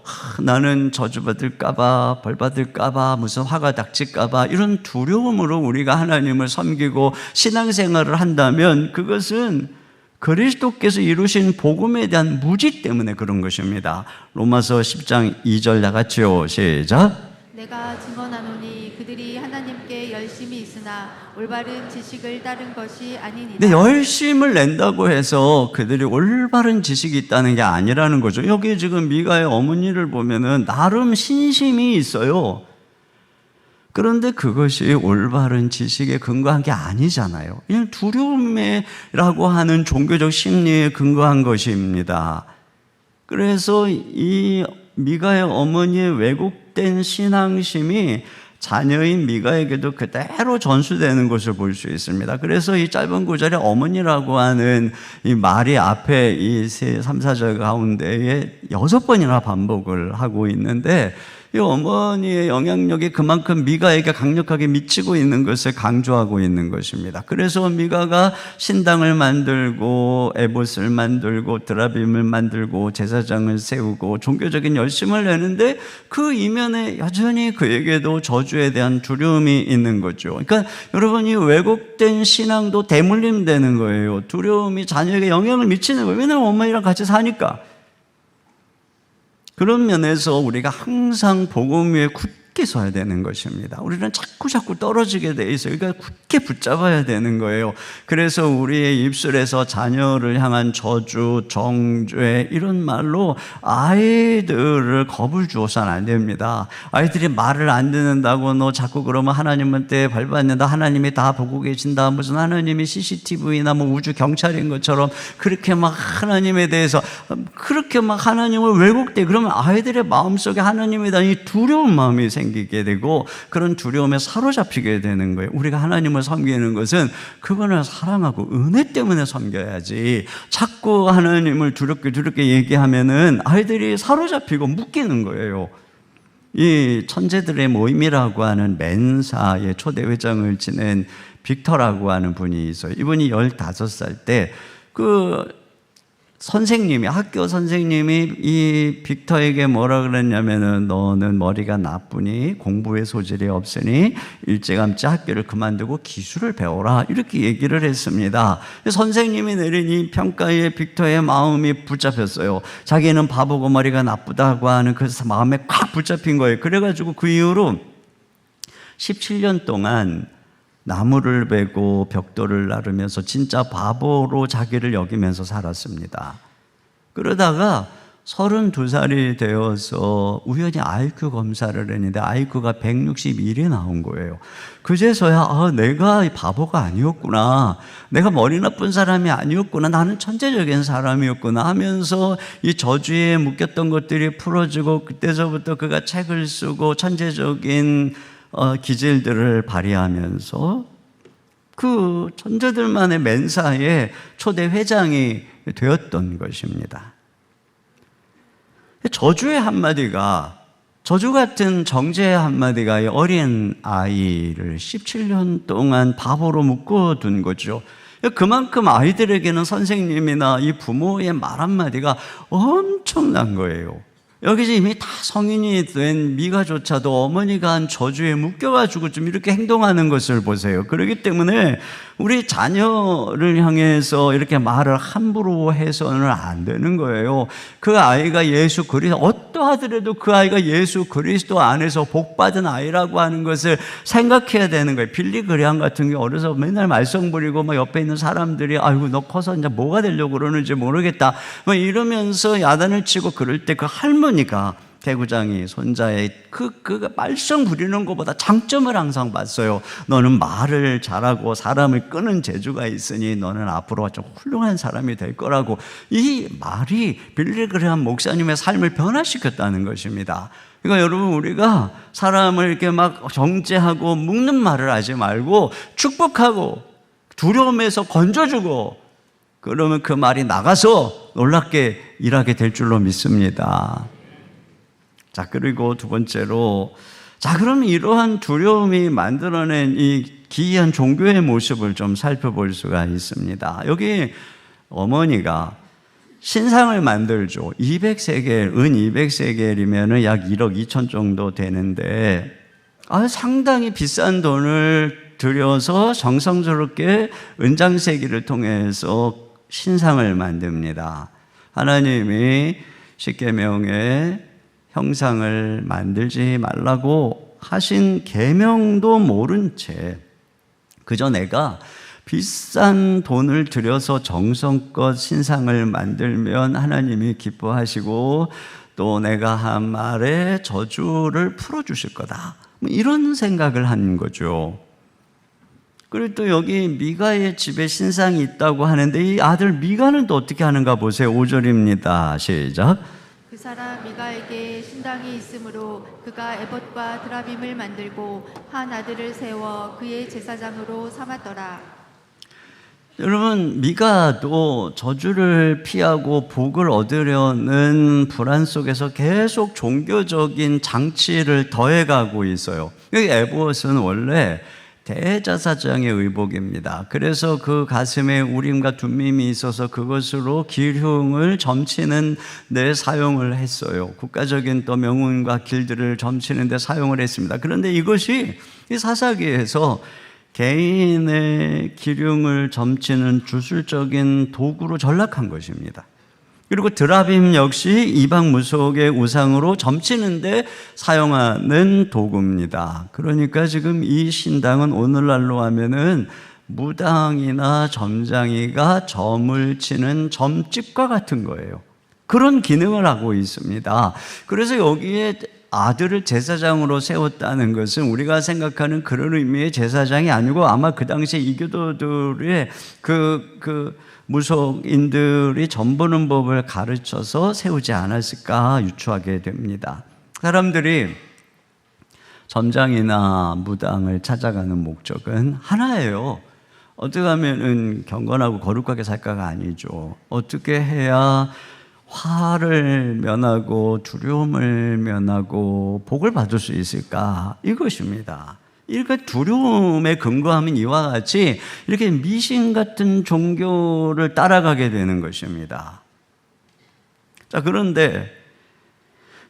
나는 저주받을까봐, 벌받을까봐, 무슨 화가 닥칠까봐 이런 두려움으로 우리가 하나님을 섬기고 신앙생활을 한다면 그것은 그리스도께서 이루신 복음에 대한 무지 때문에 그런 것입니다. 로마서 10장 2절 나같이요. 시작. 내가 증언하노니 그들이 하나님께 열심히 있으나 올바른 지식을 따른 것이 아니니라. 네, 열심을 낸다고 해서 그들이 올바른 지식이 있다는 게 아니라는 거죠. 여기 지금 미가의 어머니를 보면은 나름 신심이 있어요. 그런데 그것이 올바른 지식에 근거한 게 아니잖아요. 그냥 두려움이라고 하는 종교적 심리에 근거한 것입니다. 그래서 이 미가의 어머니의 왜곡된 신앙심이 자녀인 미가에게도 그대로 전수되는 것을 볼 수 있습니다. 그래서 이 짧은 구절에 어머니라고 하는 이 말이 앞에 이 3, 4절 가운데에 6번이나 반복을 하고 있는데, 이 어머니의 영향력이 그만큼 미가에게 강력하게 미치고 있는 것을 강조하고 있는 것입니다. 그래서 미가가 신당을 만들고 에봇을 만들고 드라빔을 만들고 제사장을 세우고 종교적인 열심을 내는데 그 이면에 여전히 그에게도 저주에 대한 두려움이 있는 거죠. 그러니까 여러분, 이 왜곡된 신앙도 대물림되는 거예요. 두려움이 자녀에게 영향을 미치는 거예요. 왜냐하면 어머니랑 같이 사니까. 그런 면에서 우리가 항상 복음 위에 굳게 서야 되는 것입니다. 우리는 자꾸 떨어지게 돼 있어요. 그러니까 굳게 붙잡아야 되는 거예요. 그래서 우리의 입술에서 자녀를 향한 저주, 정죄 이런 말로 아이들을 겁을 주어서는 안 됩니다. 아이들이 말을 안 듣는다고 너 자꾸 그러면 하나님한테 벌받는다, 하나님이 다 보고 계신다, 무슨 하나님이 CCTV나 뭐 우주 경찰인 것처럼 그렇게 막 하나님에 대해서 그렇게 막 하나님을 왜곡돼. 그러면 아이들의 마음속에 하나님에 대한 이 두려운 마음이 생기게 되고 그런 두려움에 사로잡히게 되는 거예요. 우리가 하나님을 섬기는 것은 그분을 사랑하고 은혜 때문에 섬겨야지 자꾸 하나님을 두렵게 얘기하면은 아이들이 사로잡히고 묶이는 거예요. 이 천재들의 모임이라고 하는 맨사의 초대 회장을 지낸 빅터라고 하는 분이 있어요. 이분이 15살 때 학교 선생님이 이 빅터에게 뭐라 그랬냐면은 너는 머리가 나쁘니 공부에 소질이 없으니 일찌감치 학교를 그만두고 기술을 배워라 이렇게 얘기를 했습니다. 선생님이 내린 이 평가에 빅터의 마음이 붙잡혔어요. 자기는 바보고 머리가 나쁘다고 하는 그 마음에 꽉 붙잡힌 거예요. 그래가지고 그 이후로 17년 동안 나무를 베고 벽돌을 나르면서 진짜 바보로 자기를 여기면서 살았습니다. 그러다가 32살이 되어서 우연히 IQ 검사를 했는데 IQ가 161이 나온 거예요. 그제서야 내가 바보가 아니었구나, 내가 머리 나쁜 사람이 아니었구나, 나는 천재적인 사람이었구나 하면서 이 저주에 묶였던 것들이 풀어지고 그때서부터 그가 책을 쓰고 천재적인 기질들을 발휘하면서 그 천재들만의 맨사의 초대 회장이 되었던 것입니다. 저주의 한마디가, 저주 같은 정죄의 한마디가 어린 아이를 17년 동안 바보로 묶어둔 거죠. 그만큼 아이들에게는 선생님이나 이 부모의 말 한마디가 엄청난 거예요. 여기서 이미 다 성인이 된 미가조차도 어머니가 한 저주에 묶여가지고 좀 이렇게 행동하는 것을 보세요. 그렇기 때문에 우리 자녀를 향해서 이렇게 말을 함부로 해서는 안 되는 거예요. 그 아이가 예수 그리스도, 어떠하더라도 그 아이가 예수 그리스도 안에서 복받은 아이라고 하는 것을 생각해야 되는 거예요. 빌리 그레함 같은 게 어려서 맨날 말썽 부리고 막 옆에 있는 사람들이 아이고 너 커서 이제 뭐가 되려고 그러는지 모르겠다 막 이러면서 야단을 치고 그럴 때 그 할머니가 대구장이 손자의 그 말썽 부리는 것보다 장점을 항상 봤어요. 너는 말을 잘하고 사람을 끄는 재주가 있으니 너는 앞으로 좀 훌륭한 사람이 될 거라고. 이 말이 빌리 그레함 목사님의 삶을 변화시켰다는 것입니다. 그러니까 여러분, 우리가 사람을 이렇게 막 정죄하고 묶는 말을 하지 말고 축복하고 두려움에서 건져주고, 그러면 그 말이 나가서 놀랍게 일하게 될 줄로 믿습니다. 자, 그리고 두 번째로, 자, 그럼 이러한 두려움이 만들어낸 이 기이한 종교의 모습을 좀 살펴볼 수가 있습니다. 여기 어머니가 신상을 만들죠. 200세겔, 은 200세겔이면 약 1억 2천 정도 되는데, 상당히 비싼 돈을 들여서 정성스럽게 은장세기를 통해서 신상을 만듭니다. 하나님이 십계명에 형상을 만들지 말라고 하신 계명도 모른 채 그저 내가 비싼 돈을 들여서 정성껏 신상을 만들면 하나님이 기뻐하시고 또 내가 한 말에 저주를 풀어주실 거다, 이런 생각을 한 거죠. 그리고 또 여기 미가의 집에 신상이 있다고 하는데 이 아들 미가는 또 어떻게 하는가 보세요. 5절입니다. 시작. 그 사람 미가에게 신당이 있으므로 그가 에봇과 드라빔을 만들고 한 아들을 세워 그의 제사장으로 삼았더라. 여러분, 미가도 저주를 피하고 복을 얻으려는 불안 속에서 계속 종교적인 장치를 더해가고 있어요. 여기 에봇은 원래 대제사장의 의복입니다. 그래서 그 가슴에 우림과 둠밈이 있어서 그것으로 기흉을 점치는 데 사용을 했어요. 국가적인 또 명운과 길들을 점치는 데 사용을 했습니다. 그런데 이것이 이 사사기에서 개인의 기흉을 점치는 주술적인 도구로 전락한 것입니다. 그리고 드라빔 역시 이방 무속의 우상으로 점치는데 사용하는 도구입니다. 그러니까 지금 이 신당은 오늘날로 하면은 무당이나 점장이가 점을 치는 점집과 같은 거예요. 그런 기능을 하고 있습니다. 그래서 여기에 아들을 제사장으로 세웠다는 것은 우리가 생각하는 그런 의미의 제사장이 아니고 아마 그 당시에 이교도들의 그 무속인들이 점 보는 법을 가르쳐서 세우지 않았을까 유추하게 됩니다. 사람들이 점장이나 무당을 찾아가는 목적은 하나예요. 어떻게 하면은 경건하고 거룩하게 살까가 아니죠. 어떻게 해야 화를 면하고 두려움을 면하고 복을 받을 수 있을까? 이것입니다. 이렇게 두려움에 근거하면 이와 같이 이렇게 미신 같은 종교를 따라가게 되는 것입니다. 자, 그런데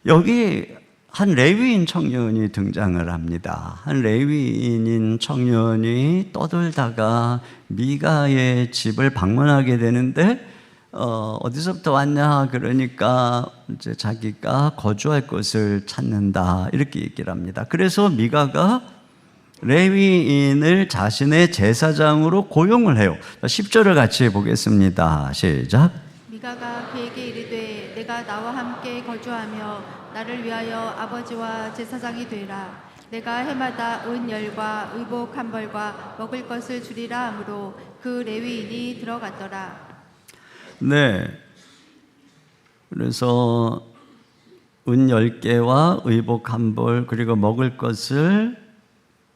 여기 한 레위인 청년이 등장을 합니다. 한 레위인인 청년이 떠돌다가 미가의 집을 방문하게 되는데 어디서부터 왔냐 그러니까 이제 자기가 거주할 곳을 찾는다 이렇게 얘기를 합니다. 그래서 미가가 레위인을 자신의 제사장으로 고용을 해요. 10절을 같이 보겠습니다. 시작. 미가가 그에게 이르되 내가 나와 함께 거주하며 나를 위하여 아버지와 제사장이 되라. 내가 해마다 은열과 의복 한 벌과 먹을 것을 주리라 하므로 그 레위인이 들어갔더라. 네. 그래서 은 10개와 의복 한 벌 그리고 먹을 것을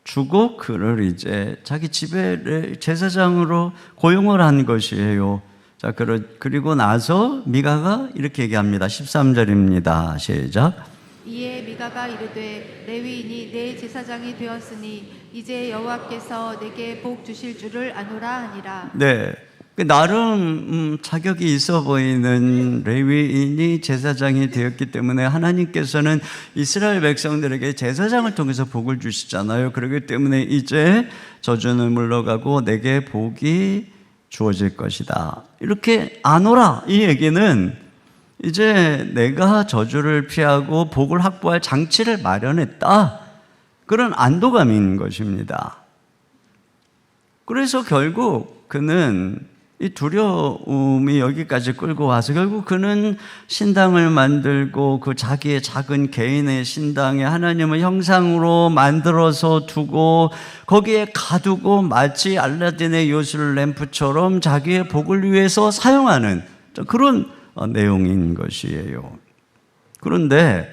주고 그를 이제 자기 집에 제사장으로 고용을 한 것이에요. 자, 그리고 나서 미가가 이렇게 얘기합니다. 13절입니다. 시작. 이에 미가가 이르되 레위인이 내 제사장이 되었으니 이제 여호와께서 내게 복 주실 줄을 아노라 하니라. 네. 나름 자격이 있어 보이는 레위인이 제사장이 되었기 때문에 하나님께서는 이스라엘 백성들에게 제사장을 통해서 복을 주시잖아요. 그렇기 때문에 이제 저주는 물러가고 내게 복이 주어질 것이다. 이렇게 아노라 이 얘기는 이제 내가 저주를 피하고 복을 확보할 장치를 마련했다. 그런 안도감인 것입니다. 그래서 결국 그는 이 두려움이 여기까지 끌고 와서 결국 그는 신당을 만들고 그 자기의 작은 개인의 신당에 하나님을 형상으로 만들어서 두고 거기에 가두고 마치 알라딘의 요술 램프처럼 자기의 복을 위해서 사용하는 그런 내용인 것이에요. 그런데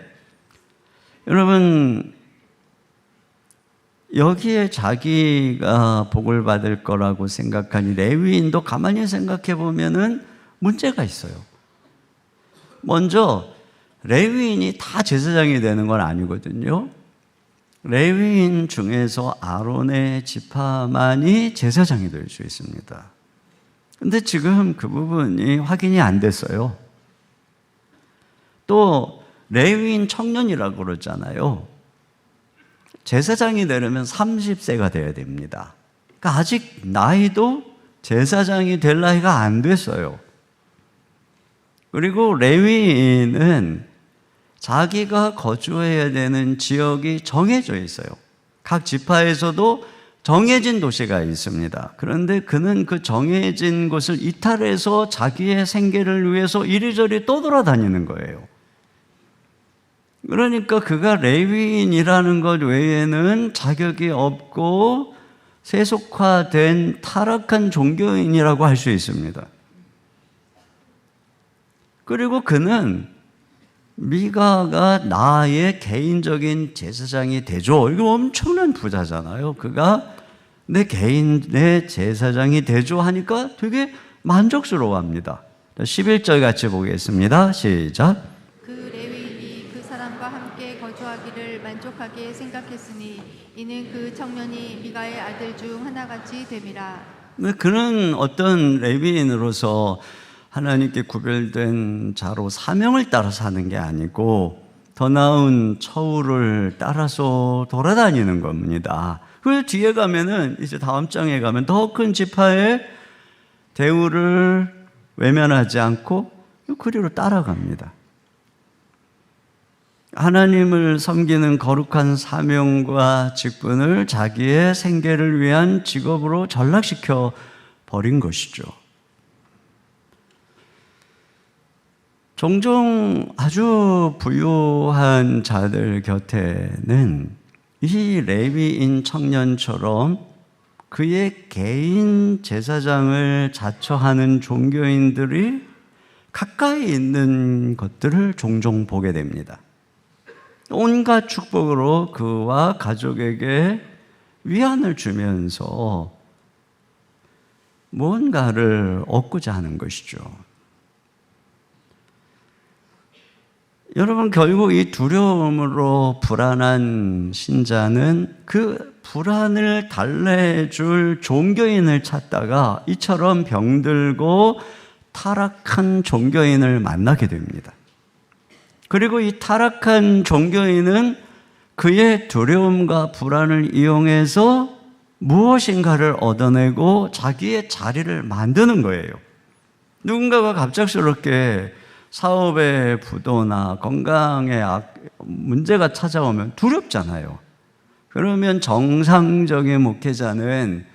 여러분 여기에 자기가 복을 받을 거라고 생각하니 레위인도 가만히 생각해 보면은 문제가 있어요. 먼저 레위인이 다 제사장이 되는 건 아니거든요. 레위인 중에서 아론의 지파만이 제사장이 될 수 있습니다. 근데 지금 그 부분이 확인이 안 됐어요. 또 레위인 청년이라고 그러잖아요. 제사장이 되려면 30세가 돼야 됩니다. 그러니까 아직 나이도 제사장이 될 나이가 안 됐어요. 그리고 레위인은 자기가 거주해야 되는 지역이 정해져 있어요. 각 지파에서도 정해진 도시가 있습니다. 그런데 그는 그 정해진 곳을 이탈해서 자기의 생계를 위해서 이리저리 떠돌아다니는 거예요. 그러니까 그가 레위인이라는 것 외에는 자격이 없고 세속화된 타락한 종교인이라고 할 수 있습니다. 그리고 그는 미가가 나의 개인적인 제사장이 되죠. 이거 엄청난 부자잖아요. 그가 내 개인의 제사장이 되죠 하니까 되게 만족스러워합니다. 11절 같이 보겠습니다. 시작. 거주하기를 만족하게 생각했으니 이는 그 청년이 미가의 아들 중 하나같이 됨이라. 그는 어떤 레위인으로서 하나님께 구별된 자로 사명을 따라 사는 게 아니고 더 나은 처우를 따라서 돌아다니는 겁니다. 그 뒤에 가면은 이제 다음 장에 가면 더 큰 지파의 대우를 외면하지 않고 그리로 따라갑니다. 하나님을 섬기는 거룩한 사명과 직분을 자기의 생계를 위한 직업으로 전락시켜 버린 것이죠. 종종 아주 부유한 자들 곁에는 이 레위인 청년처럼 그의 개인 제사장을 자처하는 종교인들이 가까이 있는 것들을 종종 보게 됩니다. 온갖 축복으로 그와 가족에게 위안을 주면서 뭔가를 얻고자 하는 것이죠. 여러분, 결국 이 두려움으로 불안한 신자는 그 불안을 달래줄 종교인을 찾다가 이처럼 병들고 타락한 종교인을 만나게 됩니다. 그리고 이 타락한 종교인은 그의 두려움과 불안을 이용해서 무엇인가를 얻어내고 자기의 자리를 만드는 거예요. 누군가가 갑작스럽게 사업의 부도나 건강에 문제가 찾아오면 두렵잖아요. 그러면 정상적인 목회자는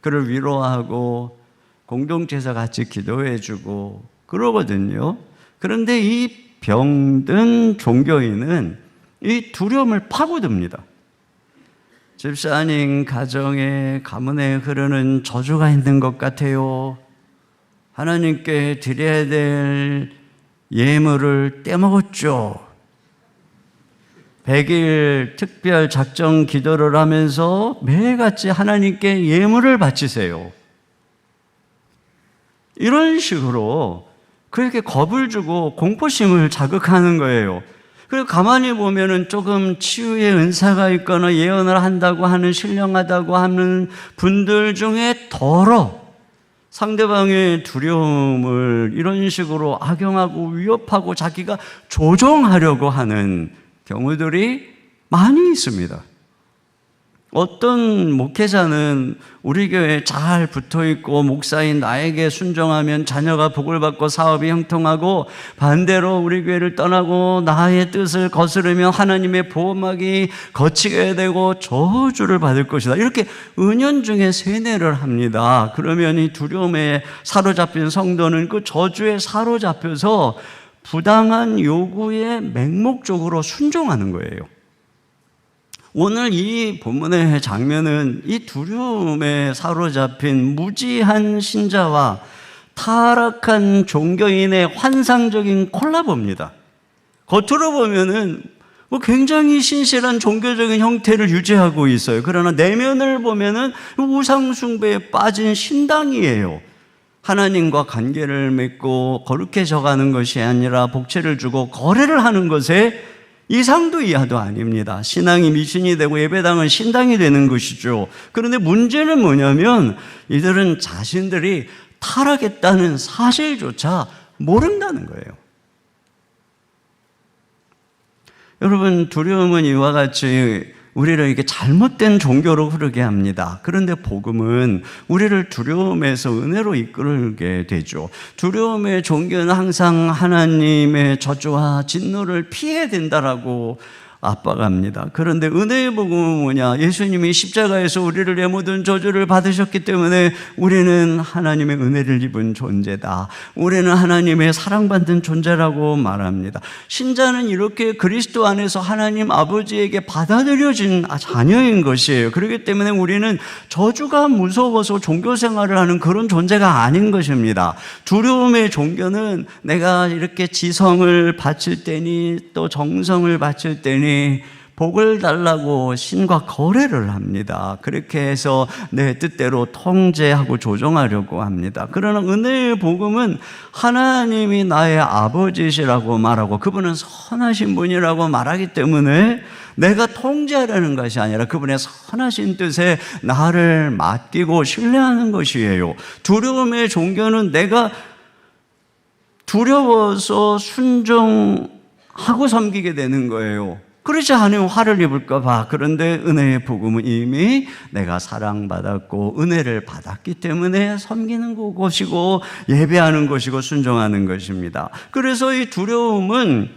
그를 위로하고 공동체에서 같이 기도해주고 그러거든요. 그런데 이 병든 종교인은 이 두려움을 파고듭니다. 집사님, 가정에, 가문에 흐르는 저주가 있는 것 같아요. 하나님께 드려야 될 예물을 떼먹었죠. 100일 특별 작정 기도를 하면서 매일같이 하나님께 예물을 바치세요. 이런 식으로 그에게 겁을 주고 공포심을 자극하는 거예요. 그리고 가만히 보면은 조금 치유의 은사가 있거나 예언을 한다고 하는, 신령하다고 하는 분들 중에 덜어 상대방의 두려움을 이런 식으로 악용하고 위협하고 자기가 조종하려고 하는 경우들이 많이 있습니다. 어떤 목회자는 우리 교회에 잘 붙어있고 목사인 나에게 순종하면 자녀가 복을 받고 사업이 형통하고, 반대로 우리 교회를 떠나고 나의 뜻을 거스르면 하나님의 보호막이 거치게 되고 저주를 받을 것이다, 이렇게 은연중에 세뇌를 합니다. 그러면 이 두려움에 사로잡힌 성도는 그 저주에 사로잡혀서 부당한 요구에 맹목적으로 순종하는 거예요. 오늘 이 본문의 장면은 이 두려움에 사로잡힌 무지한 신자와 타락한 종교인의 환상적인 콜라보입니다. 겉으로 보면은 굉장히 신실한 종교적인 형태를 유지하고 있어요. 그러나 내면을 보면은 우상숭배에 빠진 신당이에요. 하나님과 관계를 맺고 거룩해져 가는 것이 아니라 복채를 주고 거래를 하는 것에 이상도 이하도 아닙니다. 신앙이 미신이 되고 예배당은 신당이 되는 것이죠. 그런데 문제는 뭐냐면 이들은 자신들이 타락했다는 사실조차 모른다는 거예요. 여러분, 두려움은 이와 같이 우리를 이렇게 잘못된 종교로 흐르게 합니다. 그런데 복음은 우리를 두려움에서 은혜로 이끌게 되죠. 두려움의 종교는 항상 하나님의 저주와 진노를 피해야 된다라고 압박합니다. 그런데 은혜의 복음은 뭐냐? 예수님이 십자가에서 우리를 내 모든 저주를 받으셨기 때문에 우리는 하나님의 은혜를 입은 존재다. 우리는 하나님의 사랑받는 존재라고 말합니다. 신자는 이렇게 그리스도 안에서 하나님 아버지에게 받아들여진 자녀인 것이에요. 그렇기 때문에 우리는 저주가 무서워서 종교 생활을 하는 그런 존재가 아닌 것입니다. 두려움의 종교는 내가 이렇게 지성을 바칠 때니 또 정성을 바칠 때니 복을 달라고 신과 거래를 합니다. 그렇게 해서 내 뜻대로 통제하고 조종하려고 합니다. 그러나 은혜의 복음은 하나님이 나의 아버지시라고 말하고 그분은 선하신 분이라고 말하기 때문에 내가 통제하려는 것이 아니라 그분의 선하신 뜻에 나를 맡기고 신뢰하는 것이에요. 두려움의 종교는 내가 두려워서 순종하고 섬기게 되는 거예요. 그러지 않으면 화를 입을까 봐. 그런데 은혜의 복음은 이미 내가 사랑받았고 은혜를 받았기 때문에 섬기는 것이고 예배하는 것이고 순종하는 것입니다. 그래서 이 두려움은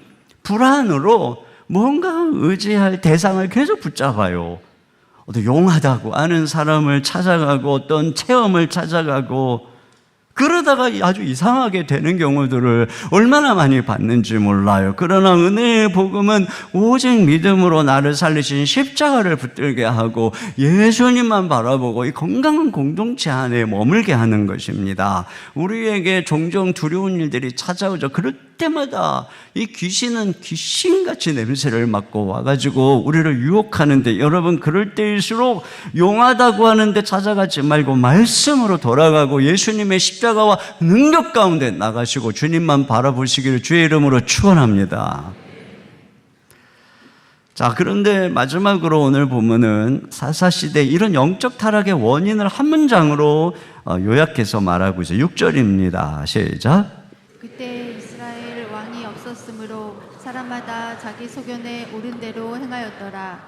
불안으로 뭔가 의지할 대상을 계속 붙잡아요. 어떤 용하다고 아는 사람을 찾아가고 어떤 체험을 찾아가고 그러다가 아주 이상하게 되는 경우들을 얼마나 많이 봤는지 몰라요. 그러나 은혜의 복음은 오직 믿음으로 나를 살리신 십자가를 붙들게 하고 예수님만 바라보고 이 건강한 공동체 안에 머물게 하는 것입니다. 우리에게 종종 두려운 일들이 찾아오죠. 그럴 때마다 이 귀신은 귀신같이 냄새를 맡고 와가지고 우리를 유혹하는데, 여러분 그럴 때일수록 용하다고 하는데 찾아가지 말고 말씀으로 돌아가고 예수님의 십자가와 능력 가운데 나가시고 주님만 바라보시기를 주의 이름으로 축원합니다. 자, 그런데 마지막으로 오늘 보면은 사사시대 이런 영적 타락의 원인을 한 문장으로 요약해서 말하고 있어요. 6절입니다. 시작. 그때 이스라엘 왕이 없었으므로 사람마다 자기 소견에 옳은 대로 행하였더라.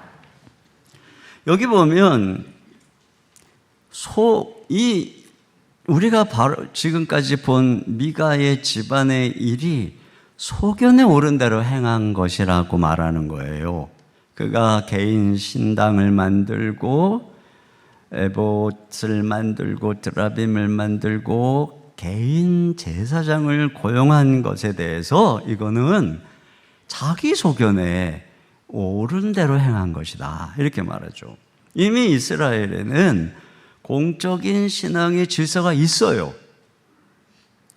여기 보면 우리가 바로 지금까지 본 미가의 집안의 일이 소견에 옳은 대로 행한 것이라고 말하는 거예요. 그가 개인 신당을 만들고 에봇을 만들고 드라빔을 만들고 개인 제사장을 고용한 것에 대해서 이거는 자기 소견에 옳은 대로 행한 것이다, 이렇게 말하죠. 이미 이스라엘에는 공적인 신앙의 질서가 있어요.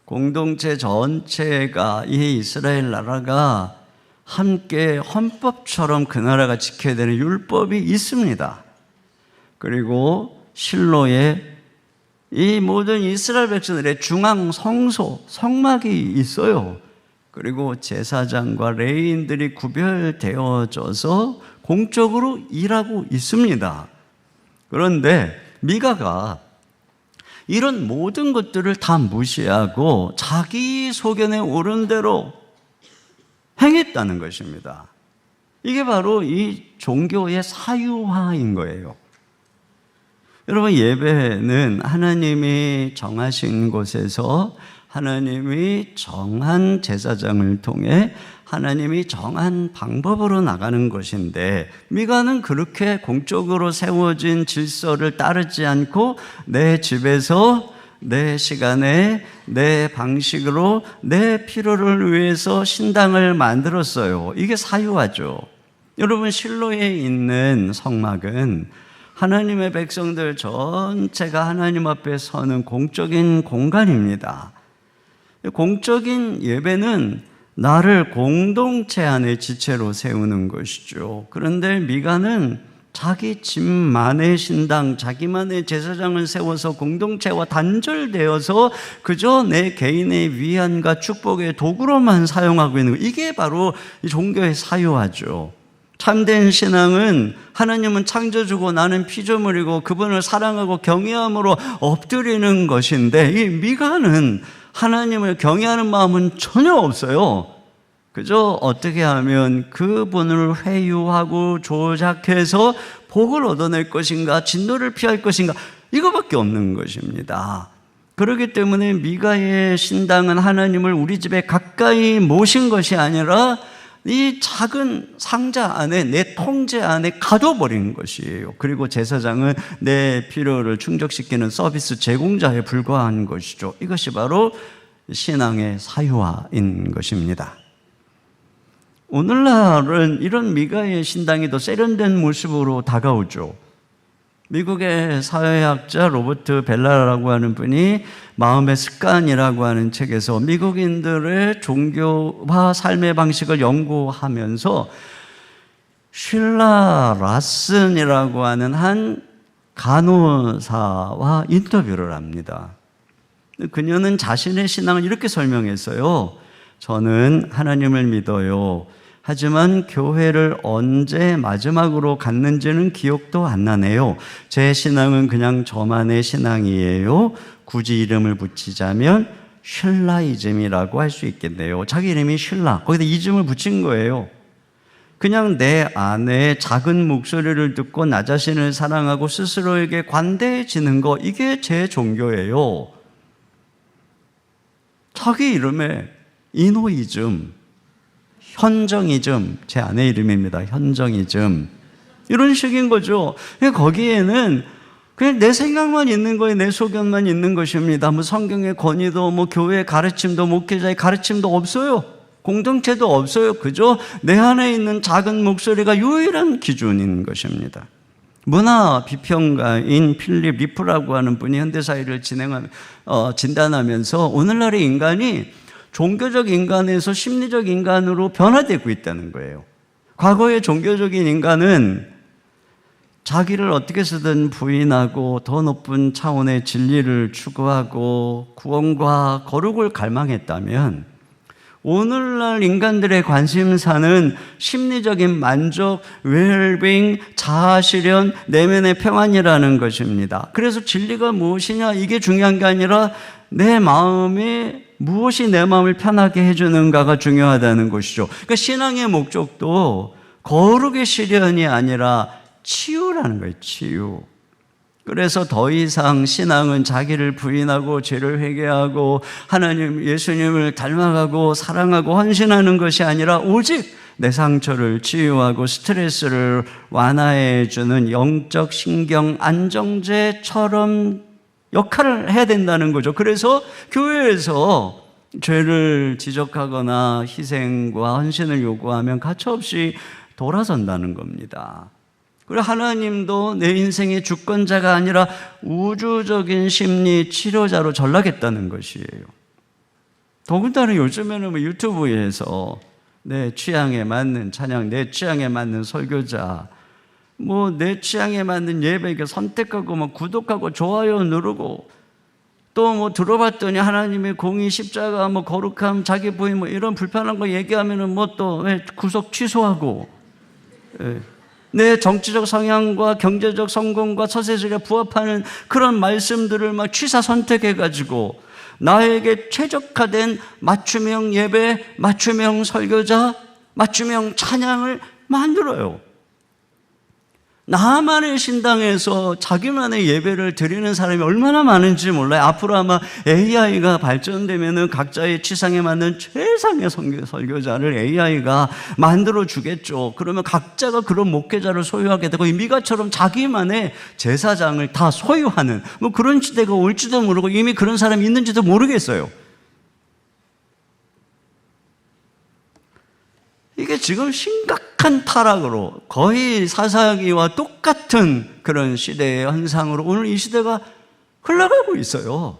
공동체 전체가, 이 이스라엘 나라가 함께 헌법처럼 그 나라가 지켜야 되는 율법이 있습니다. 그리고 실로에 이 모든 이스라엘 백성들의 중앙 성소, 성막이 있어요. 그리고 제사장과 레위인들이 구별되어져서 공적으로 일하고 있습니다. 그런데 미가가 이런 모든 것들을 다 무시하고 자기 소견에 옳은 대로 행했다는 것입니다. 이게 바로 이 종교의 사유화인 거예요. 여러분, 예배는 하나님이 정하신 곳에서 하나님이 정한 제사장을 통해 하나님이 정한 방법으로 나가는 것인데, 미가는 그렇게 공적으로 세워진 질서를 따르지 않고 내 집에서 내 시간에 내 방식으로 내 필요를 위해서 신당을 만들었어요. 이게 사유화죠. 여러분, 실로에 있는 성막은 하나님의 백성들 전체가 하나님 앞에 서는 공적인 공간입니다. 공적인 예배는 나를 공동체 안에 지체로 세우는 것이죠. 그런데 미가는 자기 집만의 신당, 자기만의 제사장을 세워서 공동체와 단절되어서 그저 내 개인의 위안과 축복의 도구로만 사용하고 있는 것, 이게 바로 이 종교의 사유화죠. 참된 신앙은 하나님은 창조주고 나는 피조물이고 그분을 사랑하고 경외함으로 엎드리는 것인데, 이 미가는 하나님을 경외하는 마음은 전혀 없어요. 그저 어떻게 하면 그분을 회유하고 조작해서 복을 얻어낼 것인가, 진노를 피할 것인가, 이거밖에 없는 것입니다. 그렇기 때문에 미가의 신당은 하나님을 우리 집에 가까이 모신 것이 아니라 이 작은 상자 안에, 내 통제 안에 가둬버린 것이에요. 그리고 제사장은 내 필요를 충족시키는 서비스 제공자에 불과한 것이죠. 이것이 바로 신앙의 사유화인 것입니다. 오늘날은 이런 미가의 신당이 더 세련된 모습으로 다가오죠. 미국의 사회학자 로버트 벨라라고 하는 분이 마음의 습관이라고 하는 책에서 미국인들의 종교와 삶의 방식을 연구하면서 쉴라 라슨이라고 하는 한 간호사와 인터뷰를 합니다. 그녀는 자신의 신앙을 이렇게 설명했어요. 저는 하나님을 믿어요. 하지만 교회를 언제 마지막으로 갔는지는 기억도 안 나네요. 제 신앙은 그냥 저만의 신앙이에요. 굳이 이름을 붙이자면 쉴라이즘이라고 할 수 있겠네요. 자기 이름이 쉴라, 거기다 이즘을 붙인 거예요. 그냥 내 안에 작은 목소리를 듣고 나 자신을 사랑하고 스스로에게 관대해지는 거, 이게 제 종교예요. 자기 이름에 이노이즘, 현정이즘, 제 아내 이름입니다. 현정이즘. 이런 식인 거죠. 거기에는 그냥 내 생각만 있는 거예요. 내 소견만 있는 것입니다. 뭐 성경의 권위도, 뭐 교회의 가르침도, 목회자의 가르침도 없어요. 공동체도 없어요. 그저 내 안에 있는 작은 목소리가 유일한 기준인 것입니다. 문화 비평가인 필립 리프라고 하는 분이 현대사회를 진단하면서 오늘날의 인간이 종교적 인간에서 심리적 인간으로 변화되고 있다는 거예요. 과거의 종교적인 인간은 자기를 어떻게 쓰든 부인하고 더 높은 차원의 진리를 추구하고 구원과 거룩을 갈망했다면, 오늘날 인간들의 관심사는 심리적인 만족, 웰빙, 자아실현, 내면의 평안이라는 것입니다. 그래서 진리가 무엇이냐, 이게 중요한 게 아니라 내 마음이 무엇이 내 마음을 편하게 해주는가가 중요하다는 것이죠. 그러니까 신앙의 목적도 거룩의 실현이 아니라 치유라는 거예요. 치유. 그래서 더 이상 신앙은 자기를 부인하고 죄를 회개하고 하나님, 예수님을 닮아가고 사랑하고 헌신하는 것이 아니라 오직 내 상처를 치유하고 스트레스를 완화해 주는 영적 신경 안정제처럼 역할을 해야 된다는 거죠. 그래서 교회에서 죄를 지적하거나 희생과 헌신을 요구하면 가차없이 돌아선다는 겁니다. 그리고 하나님도 내 인생의 주권자가 아니라 우주적인 심리 치료자로 전락했다는 것이에요. 더군다나 요즘에는 뭐 유튜브에서 내 취향에 맞는 찬양, 내 취향에 맞는 설교자, 뭐 내 취향에 맞는 예배 이렇게 선택하고 뭐 구독하고 좋아요 누르고, 또 뭐 들어봤더니 하나님의 공의, 십자가, 뭐 거룩함, 자기 부인 뭐 이런 불편한 거 얘기하면은 뭐 또 구속 취소하고, 내 정치적 성향과 경제적 성공과 처세술에 부합하는 그런 말씀들을 막 취사 선택해가지고 나에게 최적화된 맞춤형 예배, 맞춤형 설교자, 맞춤형 찬양을 만들어요. 나만의 신당에서 자기만의 예배를 드리는 사람이 얼마나 많은지 몰라요. 앞으로 아마 AI가 발전되면은 각자의 취상에 맞는 최상의 설교자를 AI가 만들어 주겠죠. 그러면 각자가 그런 목회자를 소유하게 되고, 이 미가처럼 자기만의 제사장을 다 소유하는 뭐 그런 시대가 올지도 모르고, 이미 그런 사람이 있는지도 모르겠어요. 이게 지금 심각한 타락으로, 거의 사사기와 똑같은 그런 시대의 현상으로 오늘 이 시대가 흘러가고 있어요.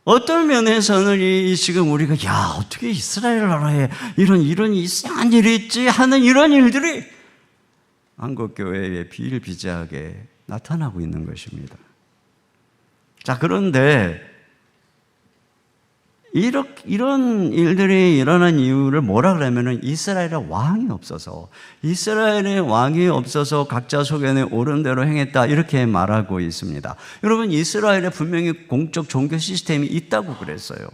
어떤 면에서는 이 지금 우리가 어떻게 이스라엘 나라에 이런 이상한 일이 있지 하는 이런 일들이 한국교회에 비일비재하게 나타나고 있는 것입니다. 자, 그런데 이런 일들이 일어난 이유를 뭐라 그러면은 이스라엘에 왕이 없어서, 이스라엘에 왕이 없어서 각자 소견에 옳은 대로 행했다, 이렇게 말하고 있습니다. 여러분, 이스라엘에 분명히 공적 종교 시스템이 있다고 그랬어요.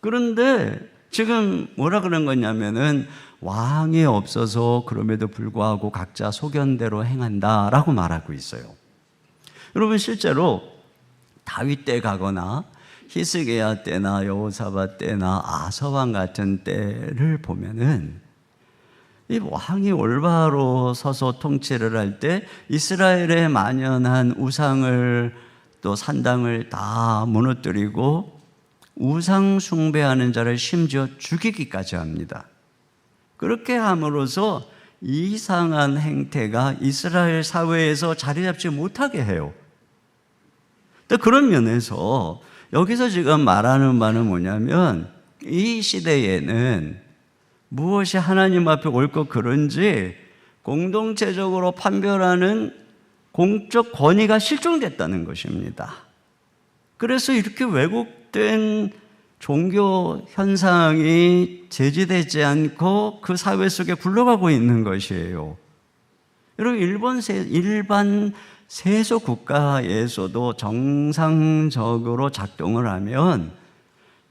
그런데 지금 뭐라 그런 거냐면은 왕이 없어서 그럼에도 불구하고 각자 소견대로 행한다라고 말하고 있어요. 여러분, 실제로 다윗 때 가거나 히스기야 때나 여호사밧 때나 아서왕 같은 때를 보면은 이 왕이 올바로 서서 통치를 할 때 이스라엘에 만연한 우상을, 또 산당을 다 무너뜨리고 우상 숭배하는 자를 심지어 죽이기까지 합니다. 그렇게 함으로써 이상한 행태가 이스라엘 사회에서 자리 잡지 못하게 해요. 그런 면에서 여기서 지금 말하는 바는 뭐냐면, 이 시대에는 무엇이 하나님 앞에 옳고 그른지 공동체적으로 판별하는 공적 권위가 실종됐다는 것입니다. 그래서 이렇게 왜곡된 종교 현상이 제지되지 않고 그 사회 속에 굴러가고 있는 것이에요. 여러분, 일반 세속 국가에서도 정상적으로 작동을 하면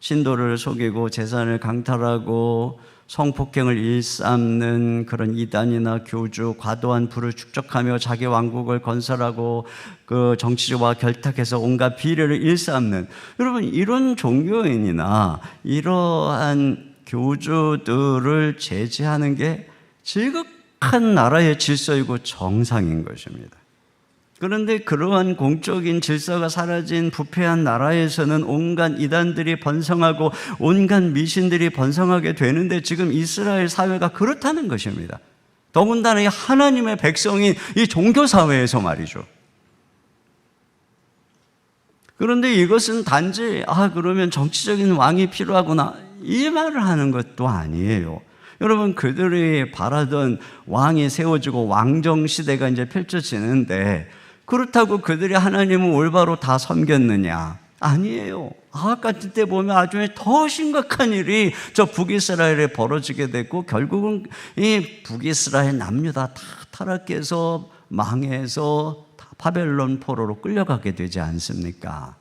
신도를 속이고 재산을 강탈하고 성폭행을 일삼는 그런 이단이나 교주, 과도한 부를 축적하며 자기 왕국을 건설하고 그 정치적과 결탁해서 온갖 비리를 일삼는, 여러분 이런 종교인이나 이러한 교주들을 제지하는 게 지극한 나라의 질서이고 정상인 것입니다. 그런데 그러한 공적인 질서가 사라진 부패한 나라에서는 온갖 이단들이 번성하고 온갖 미신들이 번성하게 되는데, 지금 이스라엘 사회가 그렇다는 것입니다. 더군다나 이 하나님의 백성인 이 종교사회에서 말이죠. 그런데 이것은 단지 그러면 정치적인 왕이 필요하구나 이 말을 하는 것도 아니에요. 여러분, 그들이 바라던 왕이 세워지고 왕정시대가 이제 펼쳐지는데, 그렇다고 그들이 하나님을 올바로 다 섬겼느냐? 아니에요. 아합 같은 때 보면 아주 더 심각한 일이 저 북이스라엘에 벌어지게 됐고, 결국은 이 북이스라엘 남유다 다 타락해서 망해서 다 바벨론 포로로 끌려가게 되지 않습니까?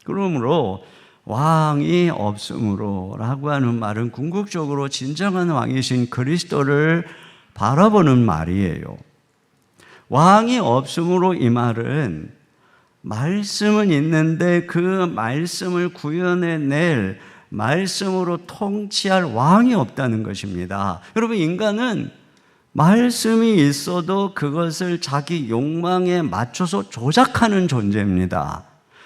그러므로 왕이 없으므로 라고 하는 말은 궁극적으로 진정한 왕이신 그리스도를 바라보는 말이에요. 왕이 없으므로 이 말은 말씀은 있는데 그 말씀을 구현해낼, 말씀으로 통치할 왕이 없다는 것입니다. 여러분, 인간은 말씀이 있어도 그것을 자기 욕망에 맞춰서 조작하는 존재입니다.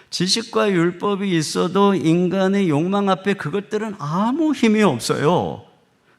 지식과 율법이 있어도 인간의 욕망 앞에 그것들은 아무 힘이 없어요.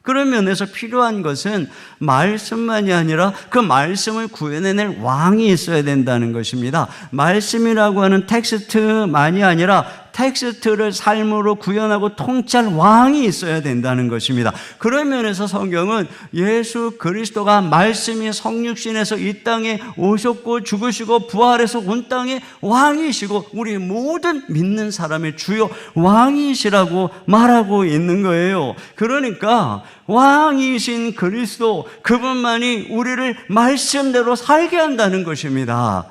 그런 면에서 필요한 것은 말씀만이 아니라 그 말씀을 구현해낼 왕이 있어야 된다는 것입니다. 말씀이라고 하는 텍스트만이 아니라 텍스트를 삶으로 구현하고 통치할 왕이 있어야 된다는 것입니다. 그런 면에서 성경은 예수 그리스도가 말씀이 성육신에서 이 땅에 오셨고 죽으시고 부활해서 온 땅의 왕이시고 우리 모든 믿는 사람의 주요 왕이시라고 말하고 있는 거예요. 그러니까 왕이신 그리스도, 그분만이 우리를 말씀대로 살게 한다는 것입니다.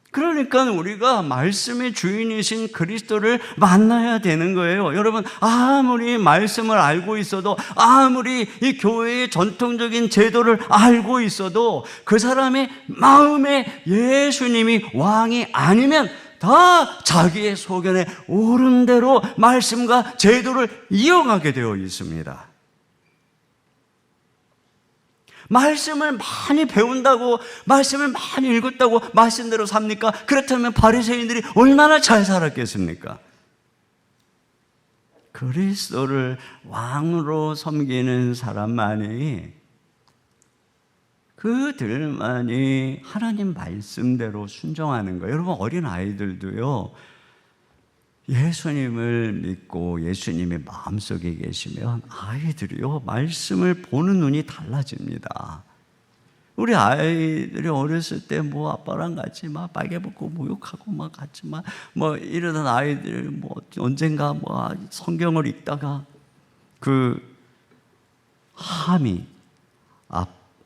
그러니까 우리가 말씀의 주인이신 그리스도를 만나야 되는 거예요. 여러분, 아무리 말씀을 알고 있어도, 아무리 이 교회의 전통적인 제도를 알고 있어도 그 사람의 마음에 예수님이 왕이 아니면 다 자기의 소견에 옳은 대로 말씀과 제도를 이용하게 되어 있습니다. 말씀을 많이 배운다고, 말씀을 많이 읽었다고 말씀대로 삽니까? 그렇다면 바리새인들이 얼마나 잘 살았겠습니까? 그리스도를 왕으로 섬기는 사람만이, 그들만이 하나님 말씀대로 순종하는 거예요. 여러분, 어린 아이들도요, 예수님을 믿고 예수님의 마음속에 계시면 아이들이요, 말씀을 보는 눈이 달라집니다. 우리 아이들이 어렸을 때 뭐 아빠랑 같이 막 빨개 벗고 목욕하고 막 같이 막 뭐 이러던 아이들, 뭐 언젠가 뭐 성경을 읽다가 그 함이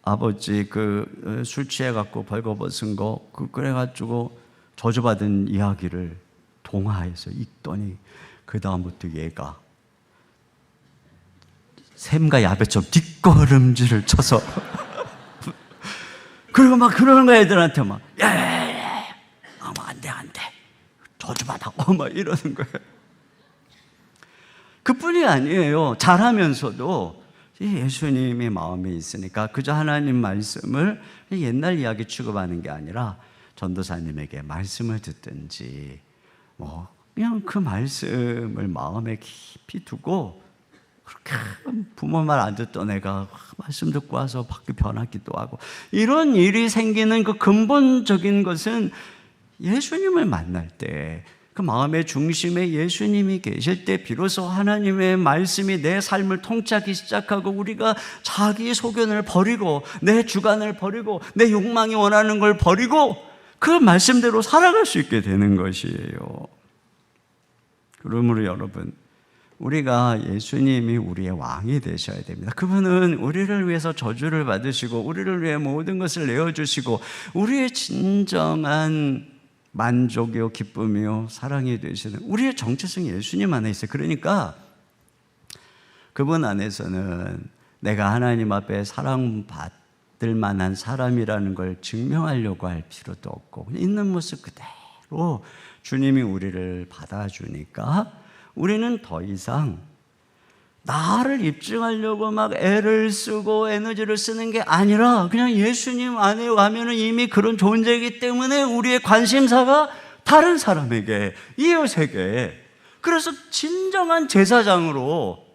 아버지 그 술 취해갖고 벌거벗은 거 그래가지고 저주받은 이야기를 동화에서 읽더니 그 다음부터 얘가 샘과 야배처럼 뒷걸음질을 쳐서 그리고 막 그러는 거야. 애들한테 막 야야야야 안돼 저주받아 막 이러는 거예요. 그뿐이 아니에요. 잘하면서도 예수님의 마음에 있으니까 그저 하나님 말씀을 옛날 이야기 취급하는 게 아니라 전도사님에게 말씀을 듣든지 뭐 그냥 그 말씀을 마음에 깊이 두고, 그렇게 부모 말 안 듣던 애가 말씀 듣고 와서 밖에 변하기도 하고, 이런 일이 생기는 그 근본적인 것은 예수님을 만날 때, 그 마음의 중심에 예수님이 계실 때 비로소 하나님의 말씀이 내 삶을 통치하기 시작하고, 우리가 자기 소견을 버리고 내 주관을 버리고 내 욕망이 원하는 걸 버리고 그 말씀대로 살아갈 수 있게 되는 것이에요. 그러므로 여러분, 우리가 예수님이 우리의 왕이 되셔야 됩니다. 그분은 우리를 위해서 저주를 받으시고 우리를 위해 모든 것을 내어주시고 우리의 진정한 만족이요 기쁨이요 사랑이 되시는, 우리의 정체성이 예수님 안에 있어요. 그러니까 그분 안에서는 내가 하나님 앞에 사랑받을 만한 사람이라는 걸 증명하려고 할 필요도 없고 그냥 있는 모습 그대로 주님이 우리를 받아주니까 우리는 더 이상 나를 입증하려고 막 애를 쓰고 에너지를 쓰는 게 아니라 그냥 예수님 안에 가면은 이미 그런 존재이기 때문에 우리의 관심사가 다른 사람에게, 이웃에게, 그래서 진정한 제사장으로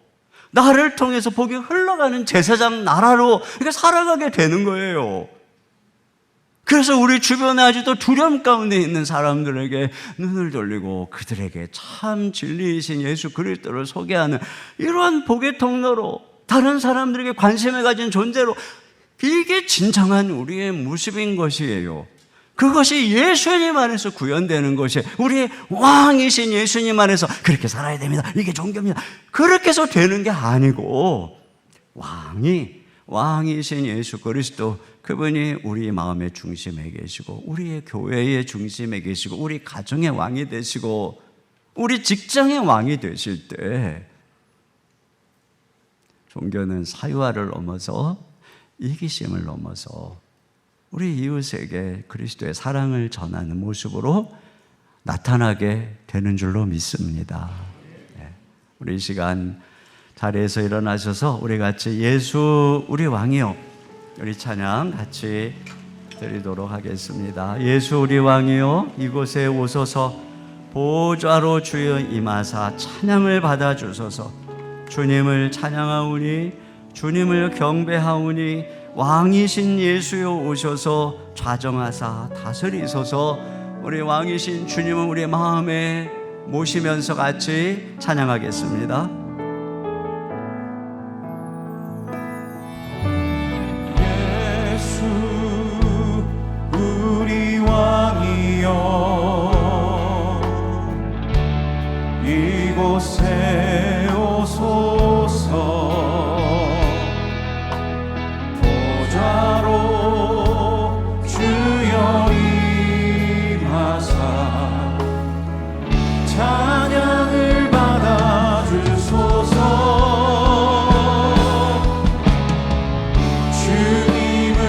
나를 통해서 복이 흘러가는 제사장 나라로 이렇게 살아가게 되는 거예요. 그래서 우리 주변에 아직도 두려움 가운데 있는 사람들에게 눈을 돌리고 그들에게 참 진리이신 예수 그리스도를 소개하는 이러한 복의 통로로 다른 사람들에게 관심을 가진 존재로, 이게 진정한 우리의 모습인 것이에요. 그것이 예수님 안에서 구현되는 것이, 우리의 왕이신 예수님 안에서 그렇게 살아야 됩니다, 이게 종교입니다, 그렇게 해서 되는 게 아니고 왕이신 예수 그리스도, 그분이 우리 마음의 중심에 계시고 우리의 교회의 중심에 계시고 우리 가정의 왕이 되시고 우리 직장의 왕이 되실 때 종교는 사유화를 넘어서 이기심을 넘어서 우리 이웃에게 그리스도의 사랑을 전하는 모습으로 나타나게 되는 줄로 믿습니다. 우리 이 시간 자리에서 일어나셔서 우리 같이 예수 우리 왕이요, 우리 찬양 같이 드리도록 하겠습니다. 예수 우리 왕이요 이곳에 오소서, 보좌로 주여 임하사 찬양을 받아 주소서. 주님을 찬양하오니 주님을 경배하오니 왕이신 예수여 오셔서 좌정하사 다스리소서. 우리 왕이신 주님은 우리 마음에 모시면서 같이 찬양하겠습니다. 이곳에 오소서, 보좌로 주여 임하사 찬양을 받아 주소서. 주님을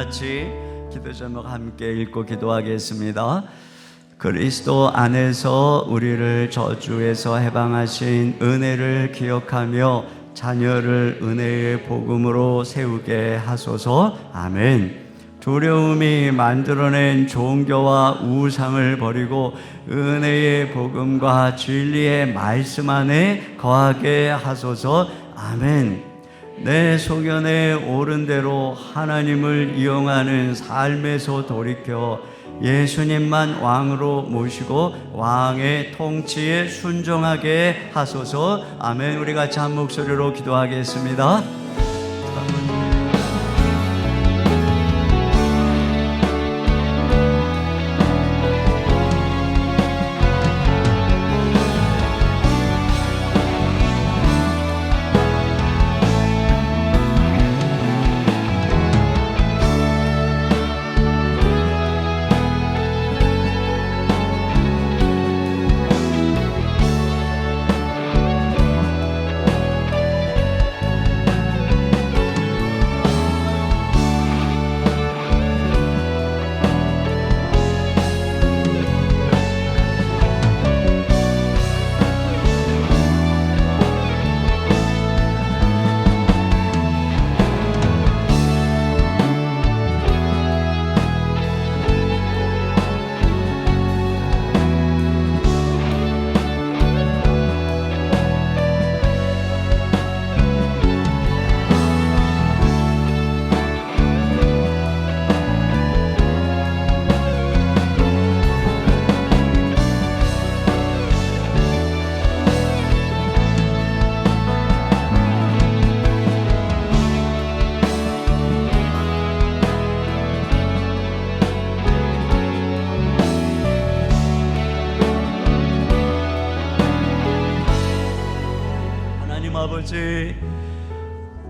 같이 기도 제목 함께 읽고 기도하겠습니다. 그리스도 안에서 우리를 저주에서 해방하신 은혜를 기억하며 자녀를 은혜의 복음으로 세우게 하소서. 아멘. 두려움이 만들어낸 종교와 우상을 버리고 은혜의 복음과 진리의 말씀 안에 거하게 하소서. 아멘. 내 소견에 옳은 대로 하나님을 이용하는 삶에서 돌이켜 예수님만 왕으로 모시고 왕의 통치에 순종하게 하소서. 아멘. 우리 같이 한 목소리로 기도하겠습니다. 아버지,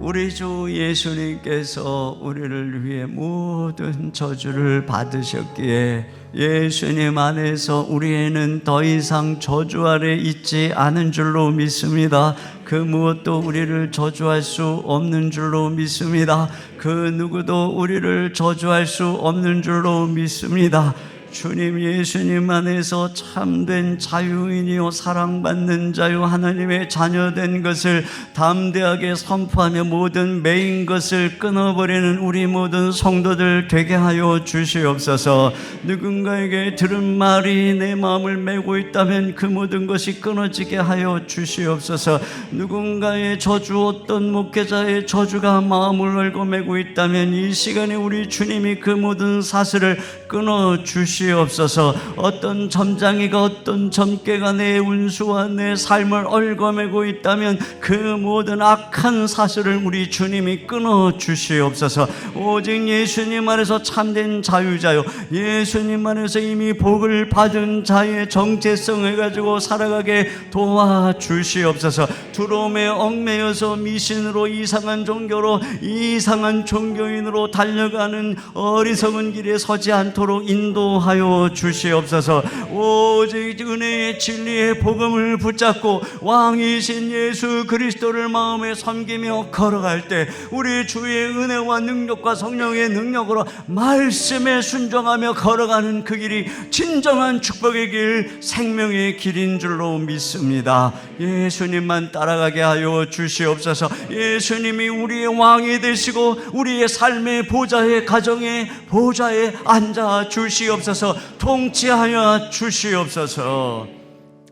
우리 주 예수님께서 우리를 위해 모든 저주를 받으셨기에 예수님 안에서 우리에는 더 이상 저주 아래 있지 않은 줄로 믿습니다. 그 무엇도 우리를 저주할 수 없는 줄로 믿습니다. 그 누구도 우리를 저주할 수 없는 줄로 믿습니다. 주님, 예수님 안에서 참된 자유인이요 사랑받는 자유 하나님의 자녀된 것을 담대하게 선포하며 모든 매인 것을 끊어버리는 우리 모든 성도들 되게 하여 주시옵소서. 누군가에게 들은 말이 내 마음을 메고 있다면 그 모든 것이 끊어지게 하여 주시옵소서. 누군가의 저주, 어떤 목회자의 저주가 마음을 얼고 메고 있다면 이 시간에 우리 주님이 그 모든 사슬을 끊어 주시옵소서. 어떤 점장이가, 어떤 점괘가 내 운수와 내 삶을 얽어매고 있다면 그 모든 악한 사슬을 우리 주님이 끊어 주시옵소서. 오직 예수님 안에서 참된 자유자요, 예수님 안에서 이미 복을 받은 자의 정체성을 가지고 살아가게 도와주시옵소서. 두려움에 얽매여서 미신으로, 이상한 종교로, 이상한 종교인으로 달려가는 어리석은 길에 서지 않도록 인도하여 주시옵소서. 오직 은혜의 진리의 복음을 붙잡고 왕이신 예수 그리스도를 마음에 섬기며 걸어갈 때 우리 주의 은혜와 능력과 성령의 능력으로 말씀에 순종하며 걸어가는 그 길이 진정한 축복의 길, 생명의 길인 줄로 믿습니다. 예수님만 따라가게 하여 주시옵소서. 예수님이 우리의 왕이 되시고 우리의 삶의 보좌의 가정의 보좌에 앉아 주시옵소서. 통치하여 주시옵소서.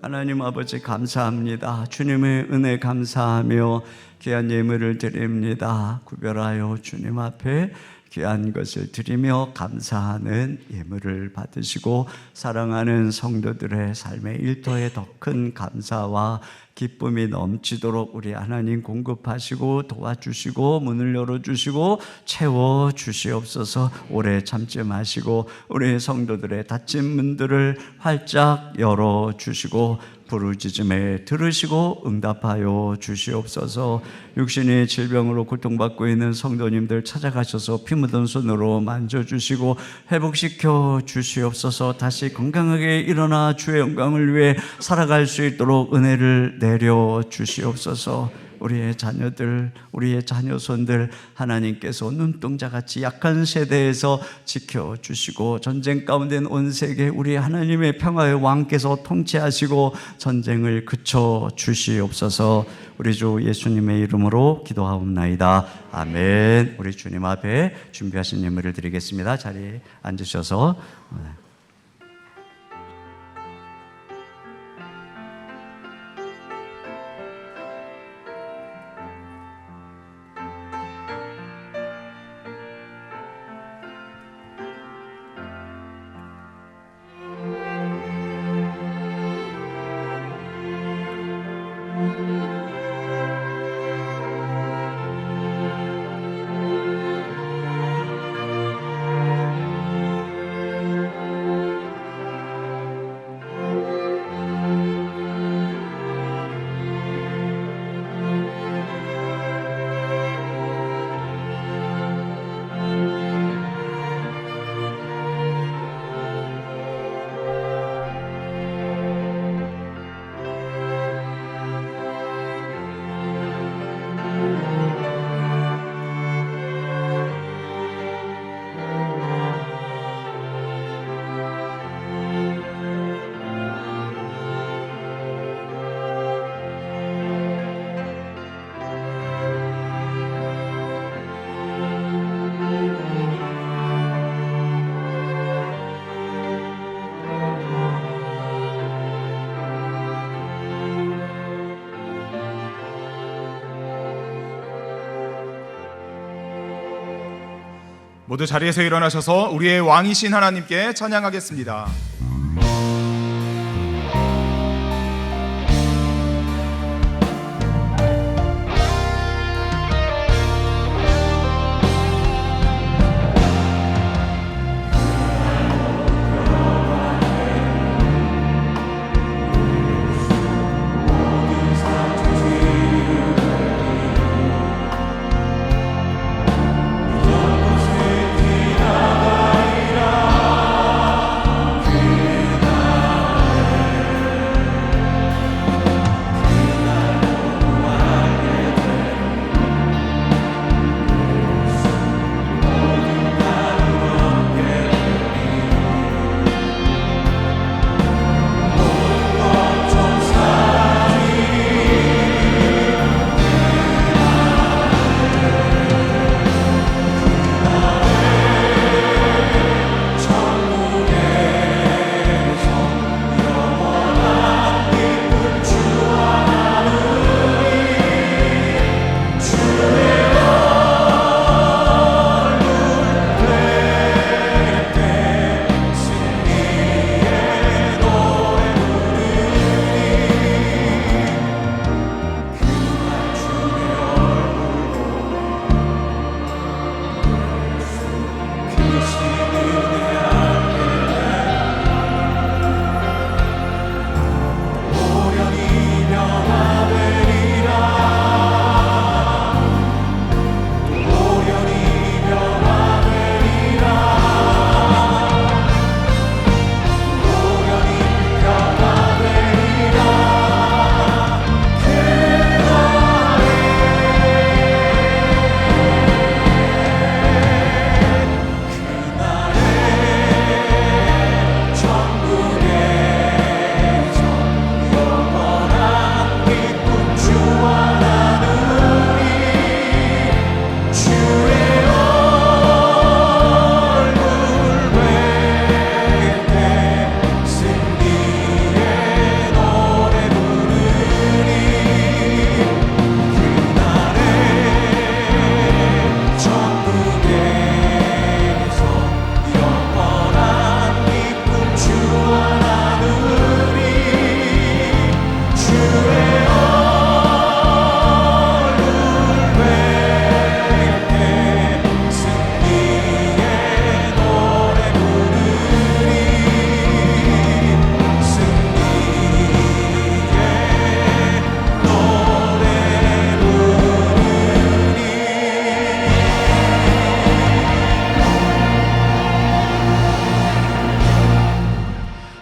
하나님 아버지, 감사합니다. 주님의 은혜 감사하며 귀한 예물을 드립니다. 구별하여 주님 앞에 귀한 것을 드리며 감사하는 예물을 받으시고 사랑하는 성도들의 삶의 일터에 더 큰 감사와 기쁨이 넘치도록 우리 하나님 공급하시고 도와주시고 문을 열어주시고 채워주시옵소서. 오래 참지 마시고 우리 성도들의 닫힌 문들을 활짝 열어주시고 부르짖음에 들으시고 응답하여 주시옵소서. 육신의 질병으로 고통받고 있는 성도님들 찾아가셔서 피 묻은 손으로 만져주시고 회복시켜 주시옵소서. 다시 건강하게 일어나 주의 영광을 위해 살아갈 수 있도록 은혜를 내려 주시옵소서. 우리의 자녀들, 우리의 자녀손들 하나님께서 눈동자같이 약한 세대에서 지켜주시고 전쟁 가운데 온 세계 우리 하나님의 평화의 왕께서 통치하시고 전쟁을 그쳐 주시옵소서. 우리 주 예수님의 이름으로 기도하옵나이다. 아멘. 우리 주님 앞에 준비하신 예물을 드리겠습니다. 자리에 앉으셔서 모두 자리에서 일어나셔서 우리의 왕이신 하나님께 찬양하겠습니다.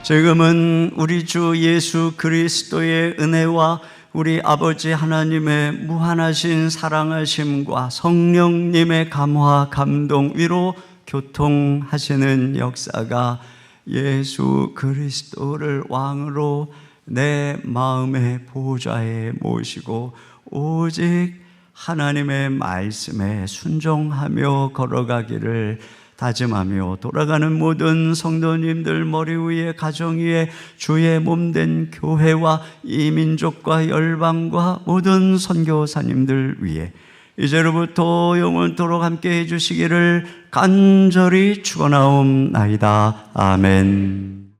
지금은 우리 주 예수 그리스도의 은혜와 우리 아버지 하나님의 무한하신 사랑하심과 성령님의 감화, 감동, 위로, 교통하시는 역사가 예수 그리스도를 왕으로 내 마음의 보좌에 모시고 오직 하나님의 말씀에 순종하며 걸어가기를 다짐하며 돌아가는 모든 성도님들 머리 위에 가정 위에 주의 몸된 교회와 이 민족과 열방과 모든 선교사님들 위해 이제로부터 영원토록 함께 해주시기를 간절히 축원하옵나이다. 아멘.